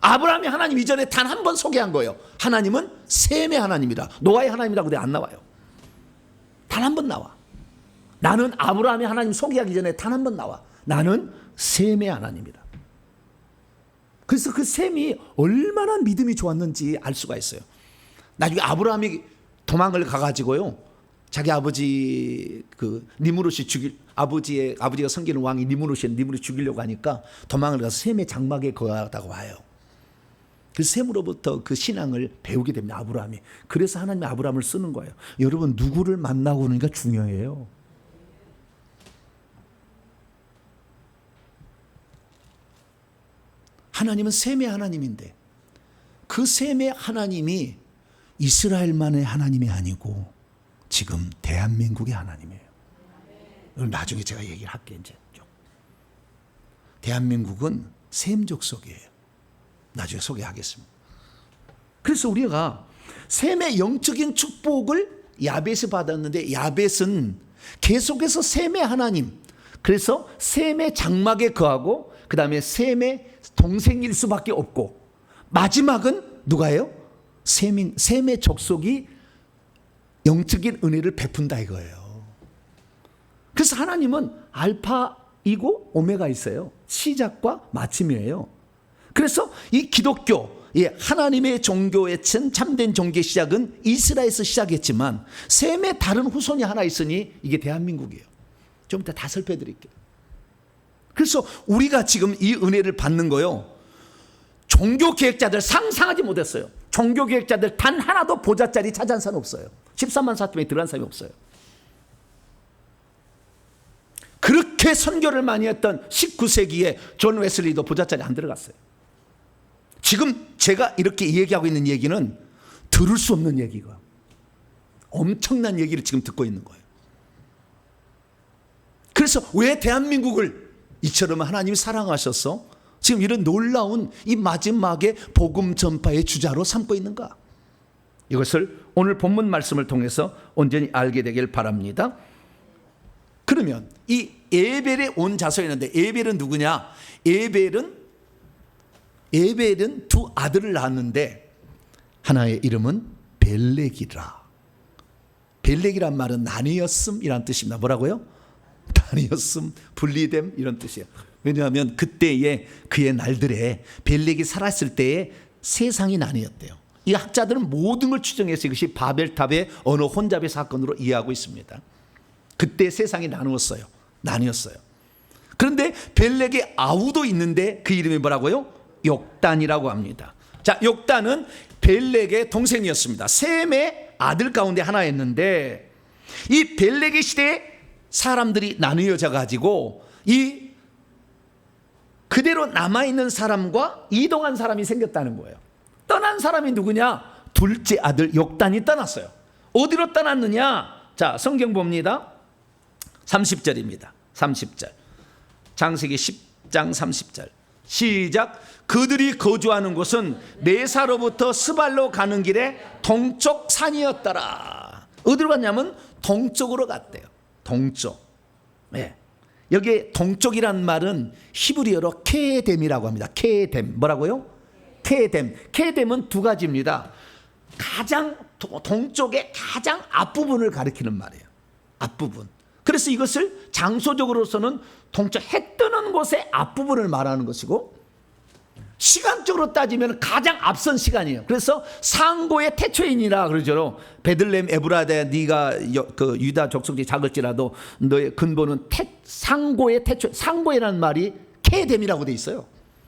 아브라함이 하나님 이전에 단 한 번 소개한 거예요. 하나님은 셈의 하나님이다. 노아의 하나님이라고 돼 안 나와요. 단 한 번 나와. 나는 아브라함이 하나님 소개하기 전에 단 한 번 나와. 나는 셈의 하나님이다. 그래서 그 셈이 얼마나 믿음이 좋았는지 알 수가 있어요. 나중에 아브라함이 도망을 가가지고요. 자기 아버지 그 니므롯이 아버지가 섬기는 왕이 니므롯이 죽이려고 하니까 도망을 가서 셈의 장막에 거하다가 와요. 그 셈으로부터 그 신앙을 배우게 됩니다. 아브라함이. 그래서 하나님이 아브라함을 쓰는 거예요. 여러분 누구를 만나고 오는가 중요해요. 하나님은 셈의 하나님인데 그 셈의 하나님이 이스라엘만의 하나님이 아니고 지금 대한민국의 하나님이에요. 나중에 제가 얘기를 할게요. 이제 좀. 대한민국은 셈 족속이에요. 나중에 소개하겠습니다. 그래서 우리가 셈의 영적인 축복을 야벳이 받았는데 야벳은 계속해서 셈의 하나님, 그래서 셈의 장막에 거하고 그 다음에 셈의 동생일 수밖에 없고 마지막은 누가예요? 셈의 족속이 영적인 은혜를 베푼다 이거예요. 그래서 하나님은 알파이고 오메가 있어요. 시작과 마침이에요. 그래서 이 기독교, 하나님의 종교의 참된 종교의 시작은 이스라엘에서 시작했지만 셈의 다른 후손이 하나 있으니 이게 대한민국이에요. 좀 이따 다 설명드릴게요. 그래서 우리가 지금 이 은혜를 받는 거요. 종교 계획자들 상상하지 못했어요. 종교 계획자들 단 하나도 보좌자리 차지한 사람 없어요. 13만 사람에 들어간 사람이 없어요. 그렇게 선교를 많이 했던 19세기에 존 웨슬리도 보좌자리 안 들어갔어요. 지금 제가 이렇게 얘기하고 있는 얘기는 들을 수 없는 얘기가 엄청난 얘기를 지금 듣고 있는 거예요. 그래서 왜 대한민국을 이처럼 하나님이 사랑하셔서 지금 이런 놀라운 이 마지막에 복음 전파의 주자로 삼고 있는가? 이것을 오늘 본문 말씀을 통해서 온전히 알게 되길 바랍니다. 그러면 이 에벨에 온 자손이 있는데 에벨은 누구냐? 에벨은 에벨은 두 아들을 낳았는데 하나의 이름은 벨렉이라. 벨렉이란 말은 나뉘었음이란 뜻입니다. 뭐라고요? 나뉘었음, 분리됨 이런 뜻이에요. 왜냐하면 그때의 그의 날들에 벨렉이 살았을 때에 세상이 나뉘었대요. 이 학자들은 모든 걸 추정해서 이것이 바벨탑의 언어 혼잡의 사건으로 이해하고 있습니다. 그때 세상이 나누었어요. 나뉘었어요. 그런데 벨렉의 아우도 있는데 그 이름이 뭐라고요? 욕단이라고 합니다. 자, 욕단은 벨렉의 동생이었습니다. 셈의 아들 가운데 하나였는데 이 벨렉의 시대에 사람들이 나누어져 가지고 이 그대로 남아있는 사람과 이동한 사람이 생겼다는 거예요. 떠난 사람이 누구냐? 둘째 아들 욕단이 떠났어요. 어디로 떠났느냐? 자, 성경 봅니다. 30절입니다. 30절. 창세기 10장 30절. 시작. 그들이 거주하는 곳은 메사로부터 스발로 가는 길에 동쪽 산이었더라. 어디로 갔냐면 동쪽으로 갔대요. 동쪽. 네. 여기에 동쪽이란 말은 히브리어로 케뎀이라고 합니다. 케뎀. 뭐라고요? 케뎀. 케뎀은 두 가지입니다. 가장 동쪽의 가장 앞부분을 가리키는 말이에요. 앞부분. 그래서 이것을 장소적으로서는 동쪽 해 뜨는 곳의 앞부분을 말하는 것이고 시간적으로 따지면 가장 앞선 시간이에요. 그래서 상고의 태초인이라 그러죠. 베들레헴 에브라데 네가 그 유다 족속이 작을지라도 너의 근본은 상고의 태초. 상고이라는 말이 케뎀이라고 돼 있어요.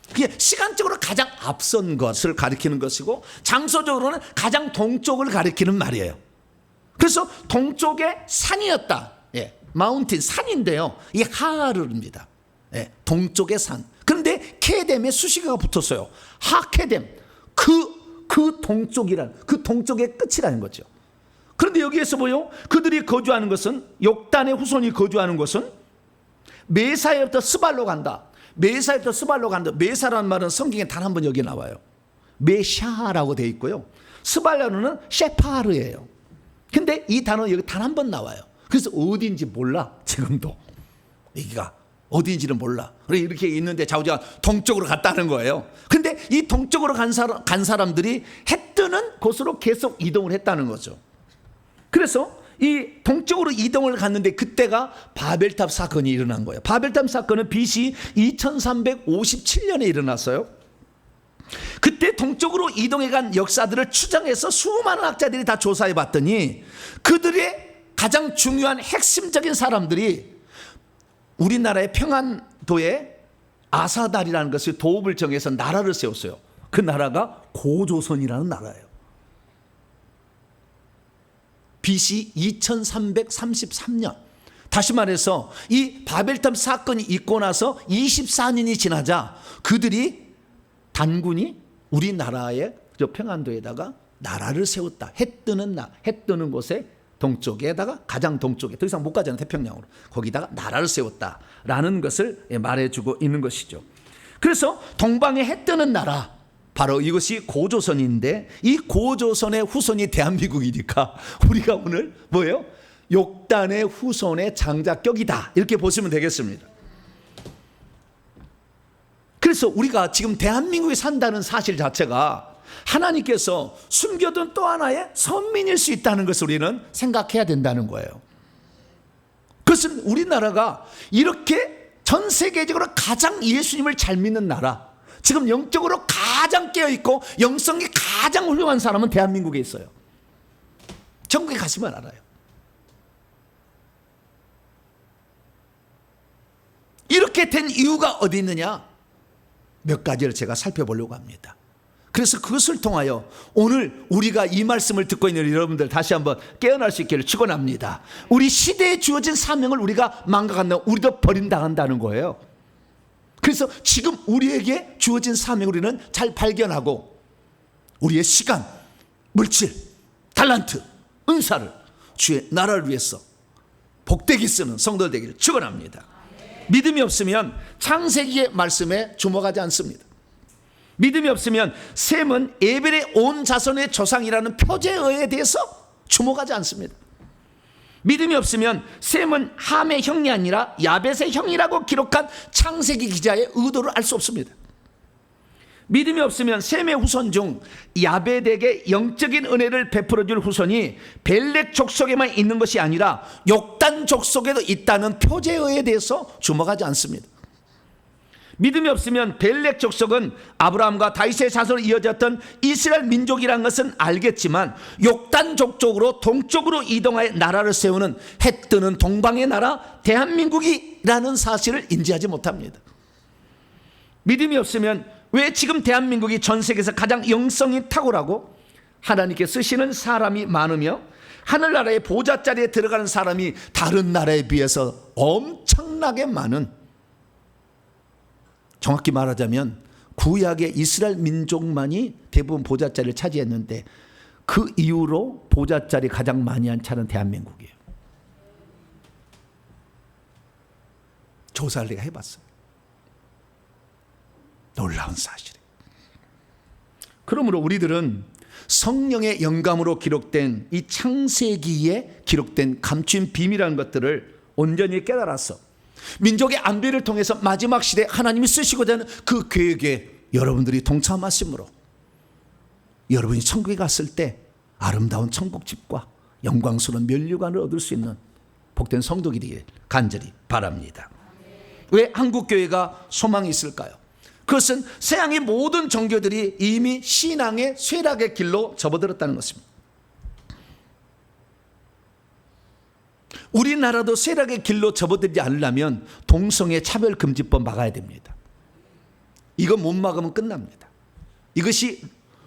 그게 시간적으로 가장 앞선 것을 가리키는 것이고 장소적으로는 가장 동쪽을 가리키는 말이에요. 그래서 동쪽에 산이었다. 예, 마운틴 산인데요. 이 하르입니다. 예, 동쪽의 산. 그런데 케뎀에 수식어가 붙었어요. 하케뎀. 그 동쪽이란 그 동쪽의 끝이라는 거죠. 그런데 여기에서 뭐요? 그들이 거주하는 것은 욕단의 후손이 거주하는 것은 메사에부터 스발로 간다. 메사에부터 스발로 간다. 메사라는 말은 성경에 단 한 번 여기 나와요. 메샤라고 되어 있고요. 스발로는 셰파르예요. 근데 이 단어 여기 단 한 번 나와요. 그래서 어디인지 몰라. 지금도 여기가 어디인지는 몰라. 이렇게 있는데 좌우지가 동쪽으로 갔다는 거예요. 근데 이 동쪽으로 간 사람들이 해 뜨는 곳으로 계속 이동을 했다는 거죠. 그래서 이 동쪽으로 이동을 갔는데 그때가 바벨탑 사건이 일어난 거예요. 바벨탑 사건은 BC 2357년에 일어났어요. 그때 동쪽으로 이동해 간 역사들을 추정해서 수많은 학자들이 다 조사해 봤더니 그들의 가장 중요한 핵심적인 사람들이 우리나라의 평안도에 아사달이라는 것을 도읍을 정해서 나라를 세웠어요. 그 나라가 고조선이라는 나라예요. BC 2333년. 다시 말해서 이 바벨탑 사건이 있고 나서 24년이 지나자 그들이 단군이 우리나라의 저 평안도에다가 나라를 세웠다. 해 뜨는 곳에 동쪽에다가 가장 동쪽에 더 이상 못 가잖아요. 태평양으로. 거기다가 나라를 세웠다라는 것을 말해주고 있는 것이죠. 그래서 동방에 해 뜨는 나라 바로 이것이 고조선인데 이 고조선의 후손이 대한민국이니까 우리가 오늘 뭐예요? 욕단의 후손의 장자격이다 이렇게 보시면 되겠습니다. 그래서 우리가 지금 대한민국에 산다는 사실 자체가 하나님께서 숨겨둔 또 하나의 선민일 수 있다는 것을 우리는 생각해야 된다는 거예요. 그것은 우리나라가 이렇게 전 세계적으로 가장 예수님을 잘 믿는 나라, 지금 영적으로 가장 깨어있고 영성이 가장 훌륭한 사람은 대한민국에 있어요. 전국에 가시면 알아요. 이렇게 된 이유가 어디 있느냐? 몇 가지를 제가 살펴보려고 합니다. 그래서 그것을 통하여 오늘 우리가 이 말씀을 듣고 있는 여러분들 다시 한번 깨어날 수 있기를 축원합니다. 우리 시대에 주어진 사명을 우리가 망각한다면 우리도 버림당한다는 거예요. 그래서 지금 우리에게 주어진 사명 우리는 잘 발견하고 우리의 시간, 물질, 달란트, 은사를 주의 나라를 위해서 복되게 쓰는 성도들 되기를 축원합니다. 믿음이 없으면 창세기의 말씀에 주목하지 않습니다. 믿음이 없으면 셈은 에벨의 온 자손의 조상이라는 표제어에 대해서 주목하지 않습니다. 믿음이 없으면 셈은 함의 형이 아니라 야벳의 형이라고 기록한 창세기 기자의 의도를 알 수 없습니다. 믿음이 없으면 셈의 후손 중 야벳에게 영적인 은혜를 베풀어줄 후손이 벨렉 족속에만 있는 것이 아니라 욕단 족속에도 있다는 표제어에 대해서 주목하지 않습니다. 믿음이 없으면 벨렉 족속은 아브라함과 다윗의 자손으로 이어졌던 이스라엘 민족이라는 것은 알겠지만 욕단 족속으로 동쪽으로 이동하여 나라를 세우는 해 뜨는 동방의 나라 대한민국이라는 사실을 인지하지 못합니다. 믿음이 없으면 왜 지금 대한민국이 전 세계에서 가장 영성이 탁월하고 하나님께 쓰시는 사람이 많으며 하늘나라의 보좌 자리에 들어가는 사람이 다른 나라에 비해서 엄청나게 많은, 정확히 말하자면 구약의 이스라엘 민족만이 대부분 보좌 자리를 차지했는데 그 이후로 보좌 자리 가장 많이 한 차는 대한민국이에요. 조사를 내가 해봤어요. 놀라운 사실이에요. 그러므로 우리들은 성령의 영감으로 기록된 이 창세기에 기록된 감추인 비밀이라는 것들을 온전히 깨달아서 민족의 안배를 통해서 마지막 시대에 하나님이 쓰시고자 하는 그 계획에 여러분들이 동참하심으로 여러분이 천국에 갔을 때 아름다운 천국집과 영광스러운 면류관을 얻을 수 있는 복된 성도들이길 간절히 바랍니다. 왜 한국교회가 소망이 있을까요? 그것은 서양의 모든 종교들이 이미 신앙의 쇠락의 길로 접어들었다는 것입니다. 우리나라도 쇠락의 길로 접어들지 않으려면 동성애 차별금지법 막아야 됩니다. 이거 못 막으면 끝납니다. 이것이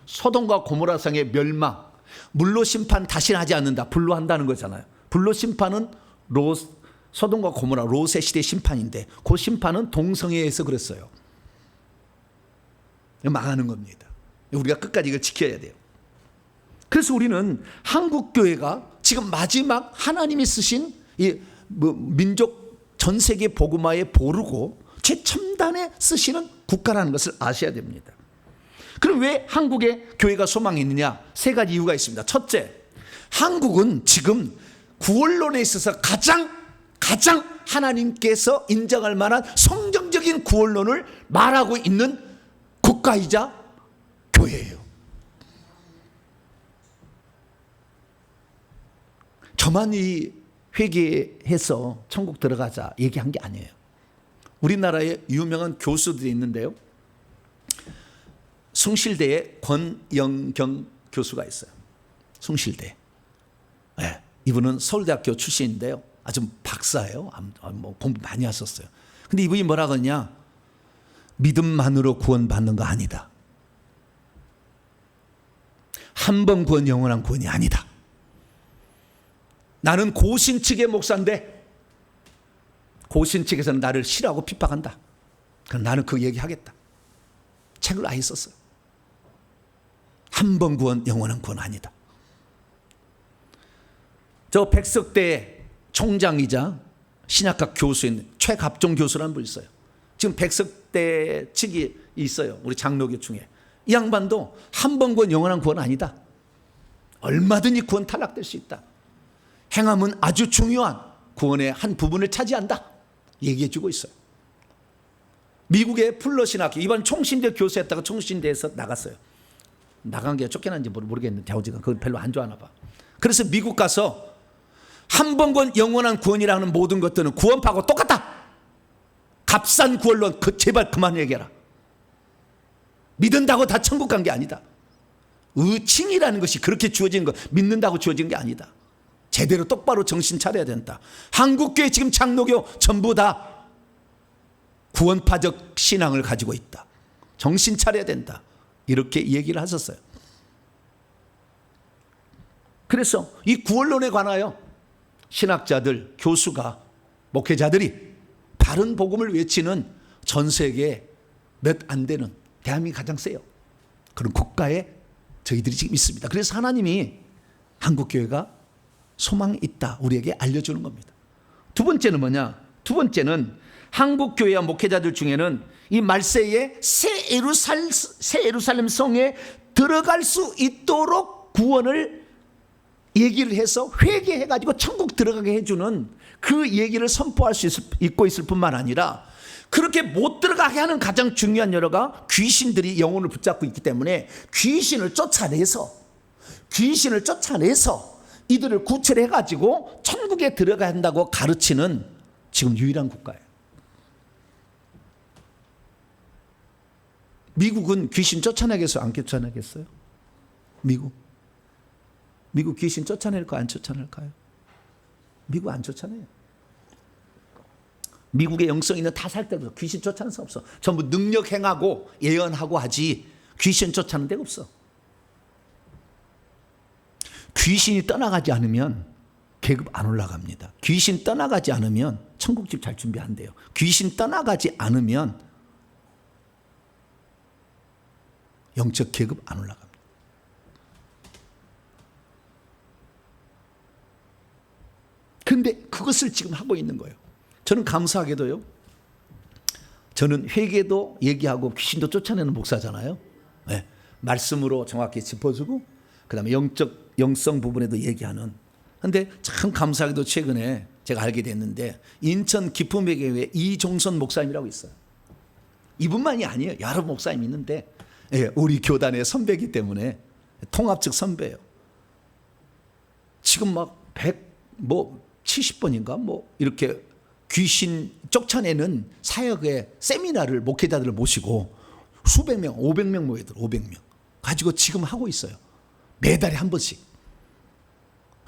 소돔과 고모라성의 멸망, 물로 심판 다시는 하지 않는다, 불로 한다는 거잖아요. 불로 심판은 소돔과 고모라 롯의 시대 심판인데 그 심판은 동성애에서 그랬어요. 망하는 겁니다. 우리가 끝까지 이걸 지켜야 돼요. 그래서 우리는 한국교회가 지금 마지막 하나님이 쓰신 이 민족 전 세계 복음화에 보르고 최첨단에 쓰시는 국가라는 것을 아셔야 됩니다. 그럼 왜 한국의 교회가 소망이 있느냐? 세 가지 이유가 있습니다. 첫째, 한국은 지금 구원론에 있어서 가장 하나님께서 인정할 만한 성경적인 구원론을 말하고 있는 국가이자 교회예요. 저만 이 회개해서 천국 들어가자 얘기한 게 아니에요. 우리나라에 유명한 교수들이 있는데요. 숭실대에 권영경 교수가 있어요. 숭실대. 네, 이분은 서울대학교 출신인데요. 아주 박사예요. 공부 많이 하셨어요. 근데 이분이 뭐라 그러냐? 믿음만으로 구원받는 거 아니다. 한 번 구원 영원한 구원이 아니다. 나는 고신 측의 목사인데 고신 측에서는 나를 싫어하고 핍박한다. 그럼 나는 그 얘기하겠다. 책을 아예 썼어요. 한 번 구원 영원한 구원 아니다. 저 백석대 총장이자 신학학 교수인 최갑종 교수라는 분이 있어요. 지금 백석대 측이 있어요. 우리 장로교 중에. 이 양반도 한 번 구원 영원한 구원 아니다. 얼마든지 구원 탈락될 수 있다. 행함은 아주 중요한 구원의 한 부분을 차지한다. 얘기해 주고 있어요. 미국의 플러신학교, 이번 총신대 교수였다가 총신대에서 나갔어요. 나간 게 쫓겨난지 모르겠는데 아버지가 그걸 별로 안 좋아하나 봐. 그래서 미국 가서 한 번 구원 영원한 구원이라는 모든 것들은 구원파하고 똑같다. 값싼 구원론 제발 그만 얘기해라. 믿는다고 다 천국 간 게 아니다. 의칭이라는 것이 그렇게 주어진 거, 믿는다고 주어진 게 아니다. 제대로 똑바로 정신 차려야 된다. 한국교회 지금 장로교 전부 다 구원파적 신앙을 가지고 있다. 정신 차려야 된다. 이렇게 얘기를 하셨어요. 그래서 이 구원론에 관하여 신학자들, 교수가, 목회자들이 바른 복음을 외치는 전 세계에 몇 안 되는 대한민국이 가장 세요. 그런 국가에 저희들이 지금 있습니다. 그래서 하나님이 한국교회가 소망이 있다 우리에게 알려주는 겁니다. 두 번째는 뭐냐? 두 번째는 한국교회와 목회자들 중에는 이 말세에 새 예루살렘 성에 들어갈 수 있도록 구원을 얘기를 해서 회개해가지고 천국 들어가게 해주는 그 얘기를 선포할 수 있고 있을 뿐만 아니라, 그렇게 못 들어가게 하는 가장 중요한 여러가 귀신들이 영혼을 붙잡고 있기 때문에 귀신을 쫓아내서 이들을 구출해가지고 천국에 들어가야 한다고 가르치는 지금 유일한 국가예요. 미국은 귀신 쫓아내겠어요? 안 쫓아내겠어요? 미국 귀신 쫓아낼까요? 안 쫓아낼까요? 미국 안 쫓아내요. 미국의 영성인은 다 살 데가 없어. 귀신 쫓아낼 수 없어. 전부 능력 행하고 예언하고 하지 귀신 쫓아내는 데가 없어. 귀신이 떠나가지 않으면 계급 안 올라갑니다. 귀신 떠나가지 않으면 천국집 잘 준비 안 돼요. 귀신 떠나가지 않으면 영적 계급 안 올라갑니다. 그런데 그것을 지금 하고 있는 거예요. 저는 감사하게도요, 저는 회개도 얘기하고 귀신도 쫓아내는 목사잖아요. 네. 말씀으로 정확히 짚어주고 그 다음에 영성 부분에도 얘기하는. 그런데 참 감사하게도 최근에 제가 알게 됐는데, 인천 기쁨의 교회 이종선 목사님이라고 있어요. 이분만이 아니에요. 여러 목사님 있는데, 예, 우리 교단의 선배이기 때문에 통합 측 선배예요. 지금 막 70번인가 이렇게 귀신 쫓아내는 사역의 세미나를 목회자들을 모시고 수백 명, 500명 모여들 500명 가지고 지금 하고 있어요. 매달에 한 번씩.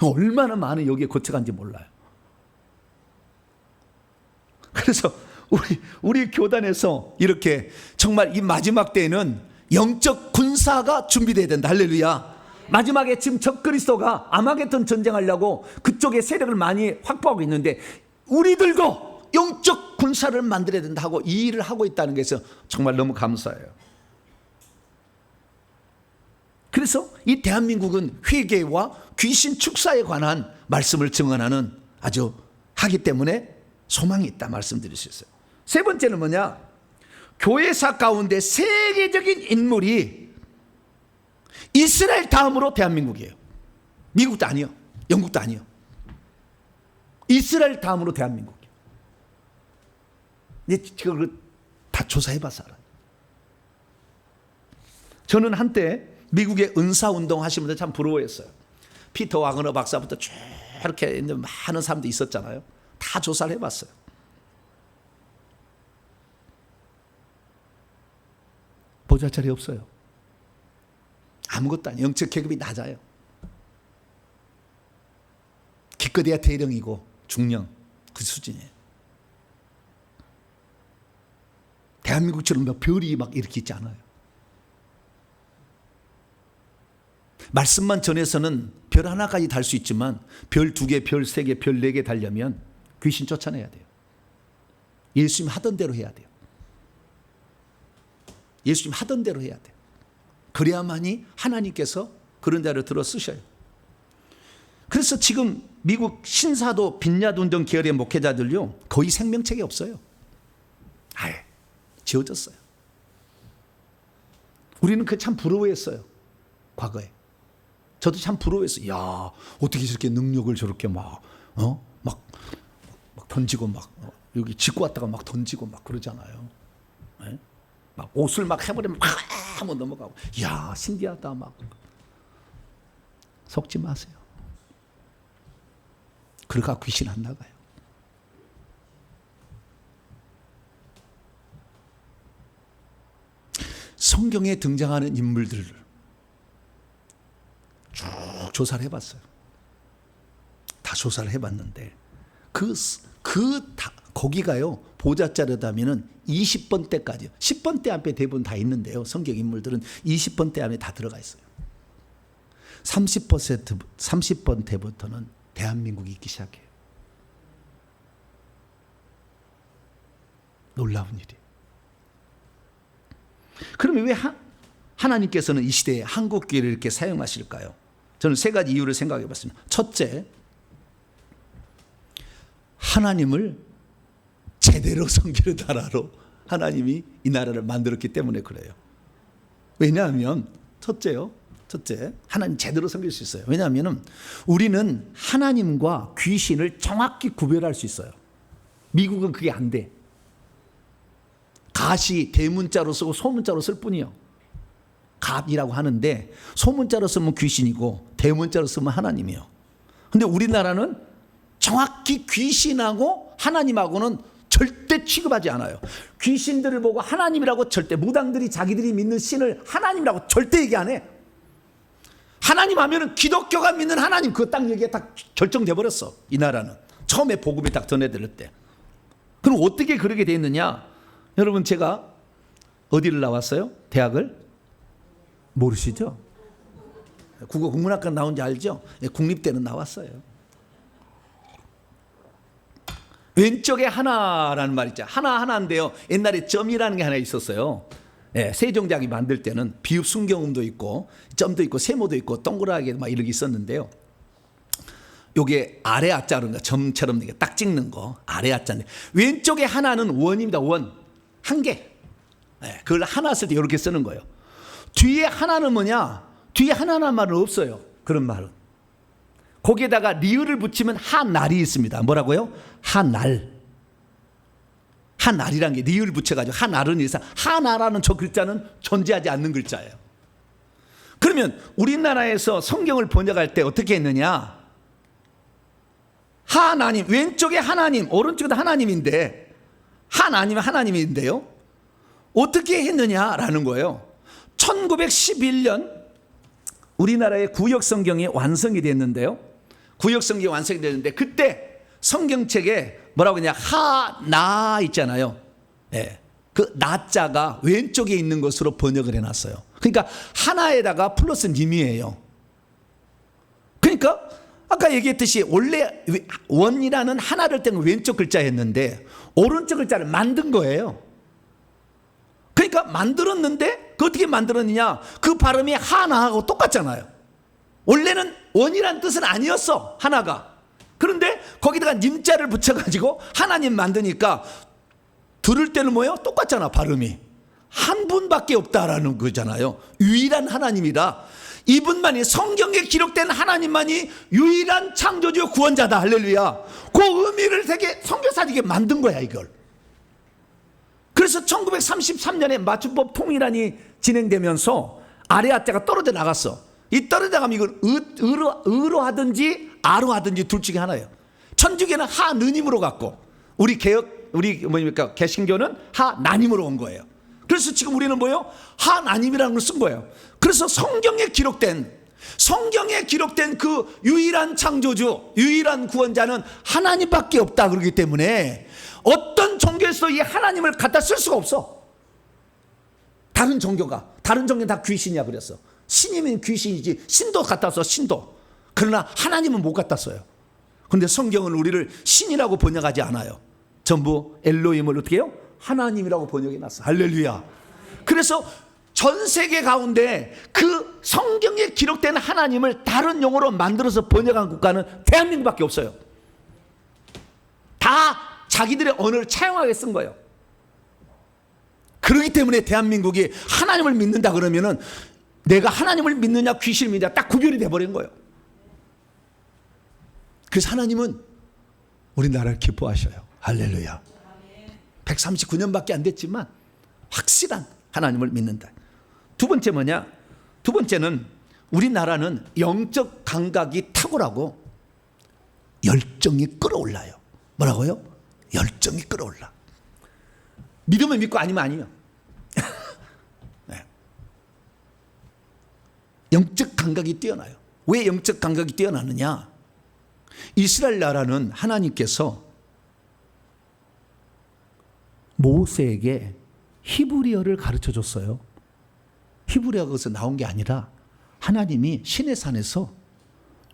얼마나 많은 여기에 거쳐간지 몰라요. 그래서 우리 교단에서 이렇게 정말 이 마지막 때에는 영적 군사가 준비돼야 된다. 할렐루야. 마지막에 지금 적그리스도가 아마겟돈 전쟁하려고 그쪽에 세력을 많이 확보하고 있는데, 우리들도 영적 군사를 만들어야 된다 하고 이 일을 하고 있다는 것에서 정말 너무 감사해요. 그래서 이 대한민국은 회개와 귀신 축사에 관한 말씀을 증언하는 아주 하기 때문에 소망이 있다 말씀드릴 수 있어요. 세 번째는 뭐냐? 교회사 가운데 세계적인 인물이 이스라엘 다음으로 대한민국이에요. 미국도 아니요, 영국도 아니요. 이스라엘 다음으로 대한민국이에요. 제가 다 조사해봐서 알아요. 저는 한때 미국의 은사운동 하시는 분들 참 부러워했어요. 피터 와그너 박사부터 쭉 이렇게 많은 사람들이 있었잖아요. 다 조사를 해봤어요. 보잘 자리 없어요. 아무것도 아니에요. 영적 계급이 낮아요. 기껏해야 대령이고 중령, 그 수준이에요. 대한민국처럼 별이 막 이렇게 있지 않아요. 말씀만 전해서는 별 하나까지 달 수 있지만 별 2개, 별 3개, 별 4개 달려면 귀신 쫓아내야 돼요. 예수님 하던 대로 해야 돼요. 예수님 하던 대로 해야 돼요. 그래야만이 하나님께서 그런 자를 들어 쓰셔요. 그래서 지금 미국 신사도 빈야운동 계열의 목회자들요, 거의 생명책이 없어요. 아예 지워졌어요. 우리는 그 참 부러워했어요. 과거에 저도 참 부러워했어요. 야, 어떻게 저렇게 능력을 저렇게 막 던지고 여기 짚고 왔다가 막 던지고 막 그러잖아요. 네? 막 옷을 막 해버리면 막 한번 넘어가고, 야, 신기하다 막. 속지 마세요. 그러가 귀신 안 나가요. 성경에 등장하는 인물들을 쭉 조사를 해봤어요. 다 조사를 해봤는데 거기가요, 보좌자르다면은 20번 때까지요. 10번 때 앞에 대부분 다 있는데요. 성경 인물들은 20번 때 안에 다 들어가 있어요. 30번 때부터는 대한민국이 있기 시작해요. 놀라운 일이에요. 그러면 왜 하나님께서는 이 시대에 한국교회를 이렇게 사용하실까요? 저는 3가지 이유를 생각해 봤습니다. 첫째, 하나님을 제대로 섬기는 나라로 하나님이 이 나라를 만들었기 때문에 그래요. 왜냐하면 첫째요, 첫째, 하나님 제대로 섬길 수 있어요. 왜냐하면 우리는 하나님과 귀신을 정확히 구별할 수 있어요. 미국은 그게 안 돼. 갓이 대문자로 쓰고 소문자로 쓸 뿐이요. 갓이라고 하는데 소문자로 쓰면 귀신이고 대문자로 쓰면 하나님이요. 근데 우리나라는 정확히 귀신하고 하나님하고는 절대 취급하지 않아요. 귀신들을 보고 하나님이라고 절대, 무당들이 자기들이 믿는 신을 하나님이라고 절대 얘기 안 해. 하나님 하면은 기독교가 믿는 하나님, 그거 딱 얘기가 딱 결정돼 버렸어. 이 나라는 처음에 복음이 딱 전해들을 때. 그럼 어떻게 그렇게 돼 있느냐? 여러분, 제가 어디를 나왔어요? 대학을 모르시죠? 국어 국문학과 나온지 알죠? 국립대는 나왔어요. 왼쪽에 하나라는 말 있죠. 하나인데요. 옛날에 점이라는 게 하나 있었어요. 세종대학이 만들 때는 비읍 순경음도 있고 점도 있고 세모도 있고 동그랗게 막 이렇게 있었는데요. 요게 아래 아자로인가 점처럼 이렇게 딱 찍는 거 아래 아자인데 왼쪽에 하나는 원입니다. 원. 한 개. 그걸 하나 쓸 때 이렇게 쓰는 거예요. 뒤에 하나는 뭐냐? 뒤에 하나라는 말은 없어요. 그런 말은. 거기에다가 리을을 붙이면 하날이 있습니다. 뭐라고요? 하날. 하날이라는 게 리을 붙여가지고 하날은 이상. 하나라는 저 글자는 존재하지 않는 글자예요. 그러면 우리나라에서 성경을 번역할 때 어떻게 했느냐? 하나님, 왼쪽에 하나님, 오른쪽에도 하나님인데 하나님인데요. 어떻게 했느냐라는 거예요. 1911년 우리나라의 구역 성경이 완성이 됐는데요. 구역 성경이 완성이 됐는데 그때 성경책에 뭐라고 하냐? 하나 있잖아요. 그 나자가 왼쪽에 있는 것으로 번역을 해놨어요. 그러니까 하나에다가 플러스 님이에요. 그러니까 아까 얘기했듯이 원래 원이라는 하나를 떼는 왼쪽 글자였는데 오른쪽 글자를 만든 거예요. 그러니까 만들었는데 그 어떻게 만들었느냐? 그 발음이 하나하고 똑같잖아요. 원래는 원이란 뜻은 아니었어, 하나가. 그런데 거기다가 님자를 붙여가지고 하나님 만드니까 들을 때는 뭐예요? 똑같잖아, 발음이. 한 분밖에 없다라는 거잖아요. 유일한 하나님이라. 이분만이, 성경에 기록된 하나님만이 유일한 창조주 구원자다. 할렐루야. 그 의미를 되게 성경사직에 만든 거야, 이걸. 그래서 1933년에 맞춤법 통일안이 진행되면서 아래 아자가 떨어져 나갔어. 이 떨어져 나가면 이걸 으로 하든지 아로 하든지 둘 중에 하나예요. 천주교는 하느님으로 갔고 우리 개신교는 하나님으로 온 거예요. 그래서 지금 우리는 뭐예요? 하나님이라는 걸 쓴 거예요. 그래서 성경에 기록된 그 유일한 창조주, 유일한 구원자는 하나님밖에 없다 그러기 때문에 어떤 종교에서도 이 하나님을 갖다 쓸 수가 없어. 다른 종교는 다 귀신이야 그랬어. 신이면 귀신이지 신도 갖다 써, 신도. 그러나 하나님은 못 갖다 써요. 그런데 성경은 우리를 신이라고 번역하지 않아요. 전부 엘로힘을 어떻게 해요? 하나님이라고 번역해 놨어. 할렐루야. 그래서 전 세계 가운데 그 성경에 기록된 하나님을 다른 용어로 만들어서 번역한 국가는 대한민국밖에 없어요. 다 자기들의 언어를 차용하게 쓴 거예요. 그렇기 때문에 대한민국이 하나님을 믿는다 그러면은 내가 하나님을 믿느냐 귀신을 믿느냐 딱 구별이 돼버린 거예요. 그래서 하나님은 우리나라를 기뻐하셔요. 할렐루야. 139년밖에 안 됐지만 확실한 하나님을 믿는다. 두 번째 뭐냐? 두 번째는 우리나라는 영적 감각이 탁월하고 열정이 끌어올라요. 뭐라고요? 열정이 끌어올라. 믿으면 믿고 아니면 아니에요. 네. 영적 감각이 뛰어나요. 왜 영적 감각이 뛰어나느냐? 이스라엘 나라는 하나님께서 모세에게 히브리어를 가르쳐 줬어요. 히브리어가 거기서 나온 게 아니라 하나님이 시내산에서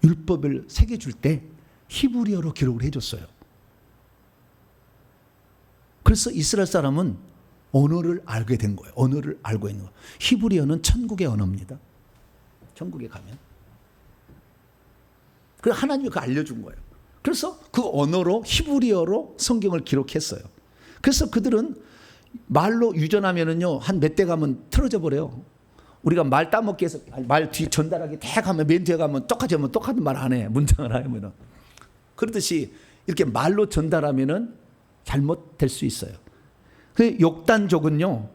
율법을 새겨줄 때 히브리어로 기록을 해줬어요. 그래서 이스라엘 사람은 언어를 알게 된 거예요. 언어를 알고 있는 거예요. 히브리어는 천국의 언어입니다. 천국에 가면. 그래서 하나님이 그거 알려준 거예요. 그래서 그 언어로 히브리어로 성경을 기록했어요. 그래서 그들은 말로 유전하면은요 한 몇 대 가면 틀어져 버려요. 우리가 말 따먹기 해서 말 뒤 전달하기 딱 하면 맨 뒤에 가면 똑같이 하면 똑같은 말 안 해. 문장을 하면은. 그렇듯이 이렇게 말로 전달하면은 잘못될 수 있어요. 그 욕단족은요,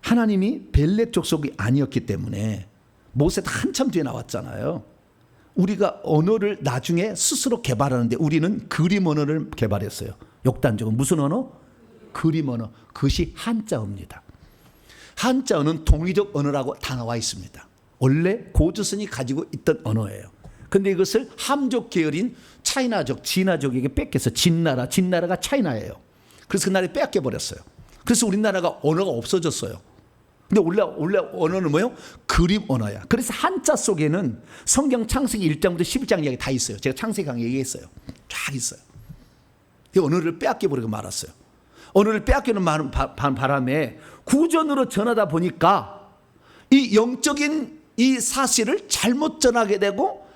하나님이 벨렉 족속이 아니었기 때문에 모세도 한참 뒤에 나왔잖아요. 우리가 언어를 나중에 스스로 개발하는데 우리는 그림 언어를 개발했어요. 욕단족은 무슨 언어? 그림 언어. 그것이 한자어입니다. 한자어는 동의적 언어라고 다 나와 있습니다. 원래 고조선이 가지고 있던 언어예요. 그런데 이것을 함족 계열인 차이나족, 진화족에게 뺏겨서 진나라가 차이나예요. 그래서 그 나라에 빼앗겨 버렸어요. 그래서 우리나라가 언어가 없어졌어요. 근데 원래 언어는 뭐예요? 그림 언어야. 그래서 한자 속에는 성경 창세기 1장부터 11장 이야기 다 있어요. 제가 창세기 강의 얘기했어요. 쫙 있어요. 그 언어를 빼앗겨 버리고 말았어요. 언어를 빼앗기는 바람에 구전으로 전하다 보니까 이 영적인 이 사실을 잘못 전하게 되고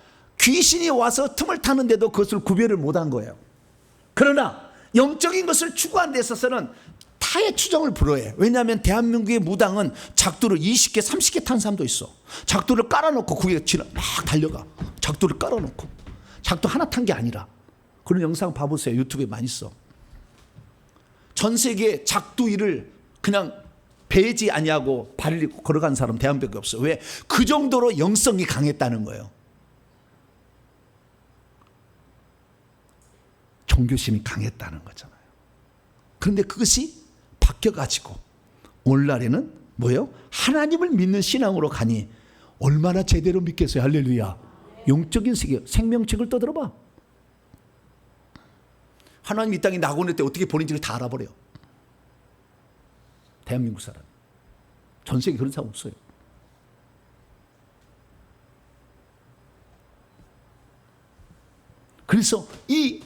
귀신이 와서 틈을 타는데도 그것을 구별을 못한 거예요. 그러나 영적인 것을 추구하는 데 있어서는 타의 추정을 불허해. 왜냐하면 대한민국의 무당은 작두를 20개 30개 탄 사람도 있어. 작두를 깔아놓고 그게 막 달려가. 작두를 깔아놓고 작두 하나 탄 게 아니라. 그런 영상 봐보세요. 유튜브에 많이 있어. 전 세계 작두 일을 그냥 배지 아니하고 발을 입고 걸어간 사람 대한민국에 없어요. 왜? 그 정도로 영성이 강했다는 거예요. 종교심이 강했다는 거잖아요. 그런데 그것이 바뀌어가지고 오늘날에는 뭐예요? 하나님을 믿는 신앙으로 가니 얼마나 제대로 믿겠어요. 할렐루야. 영적인 세계, 생명책을 떠들어봐. 하나님 이 땅에 나고낼 때 어떻게 보낸지를 다 알아버려요. 대한민국 사람. 전 세계 그런 사람 없어요. 그래서 이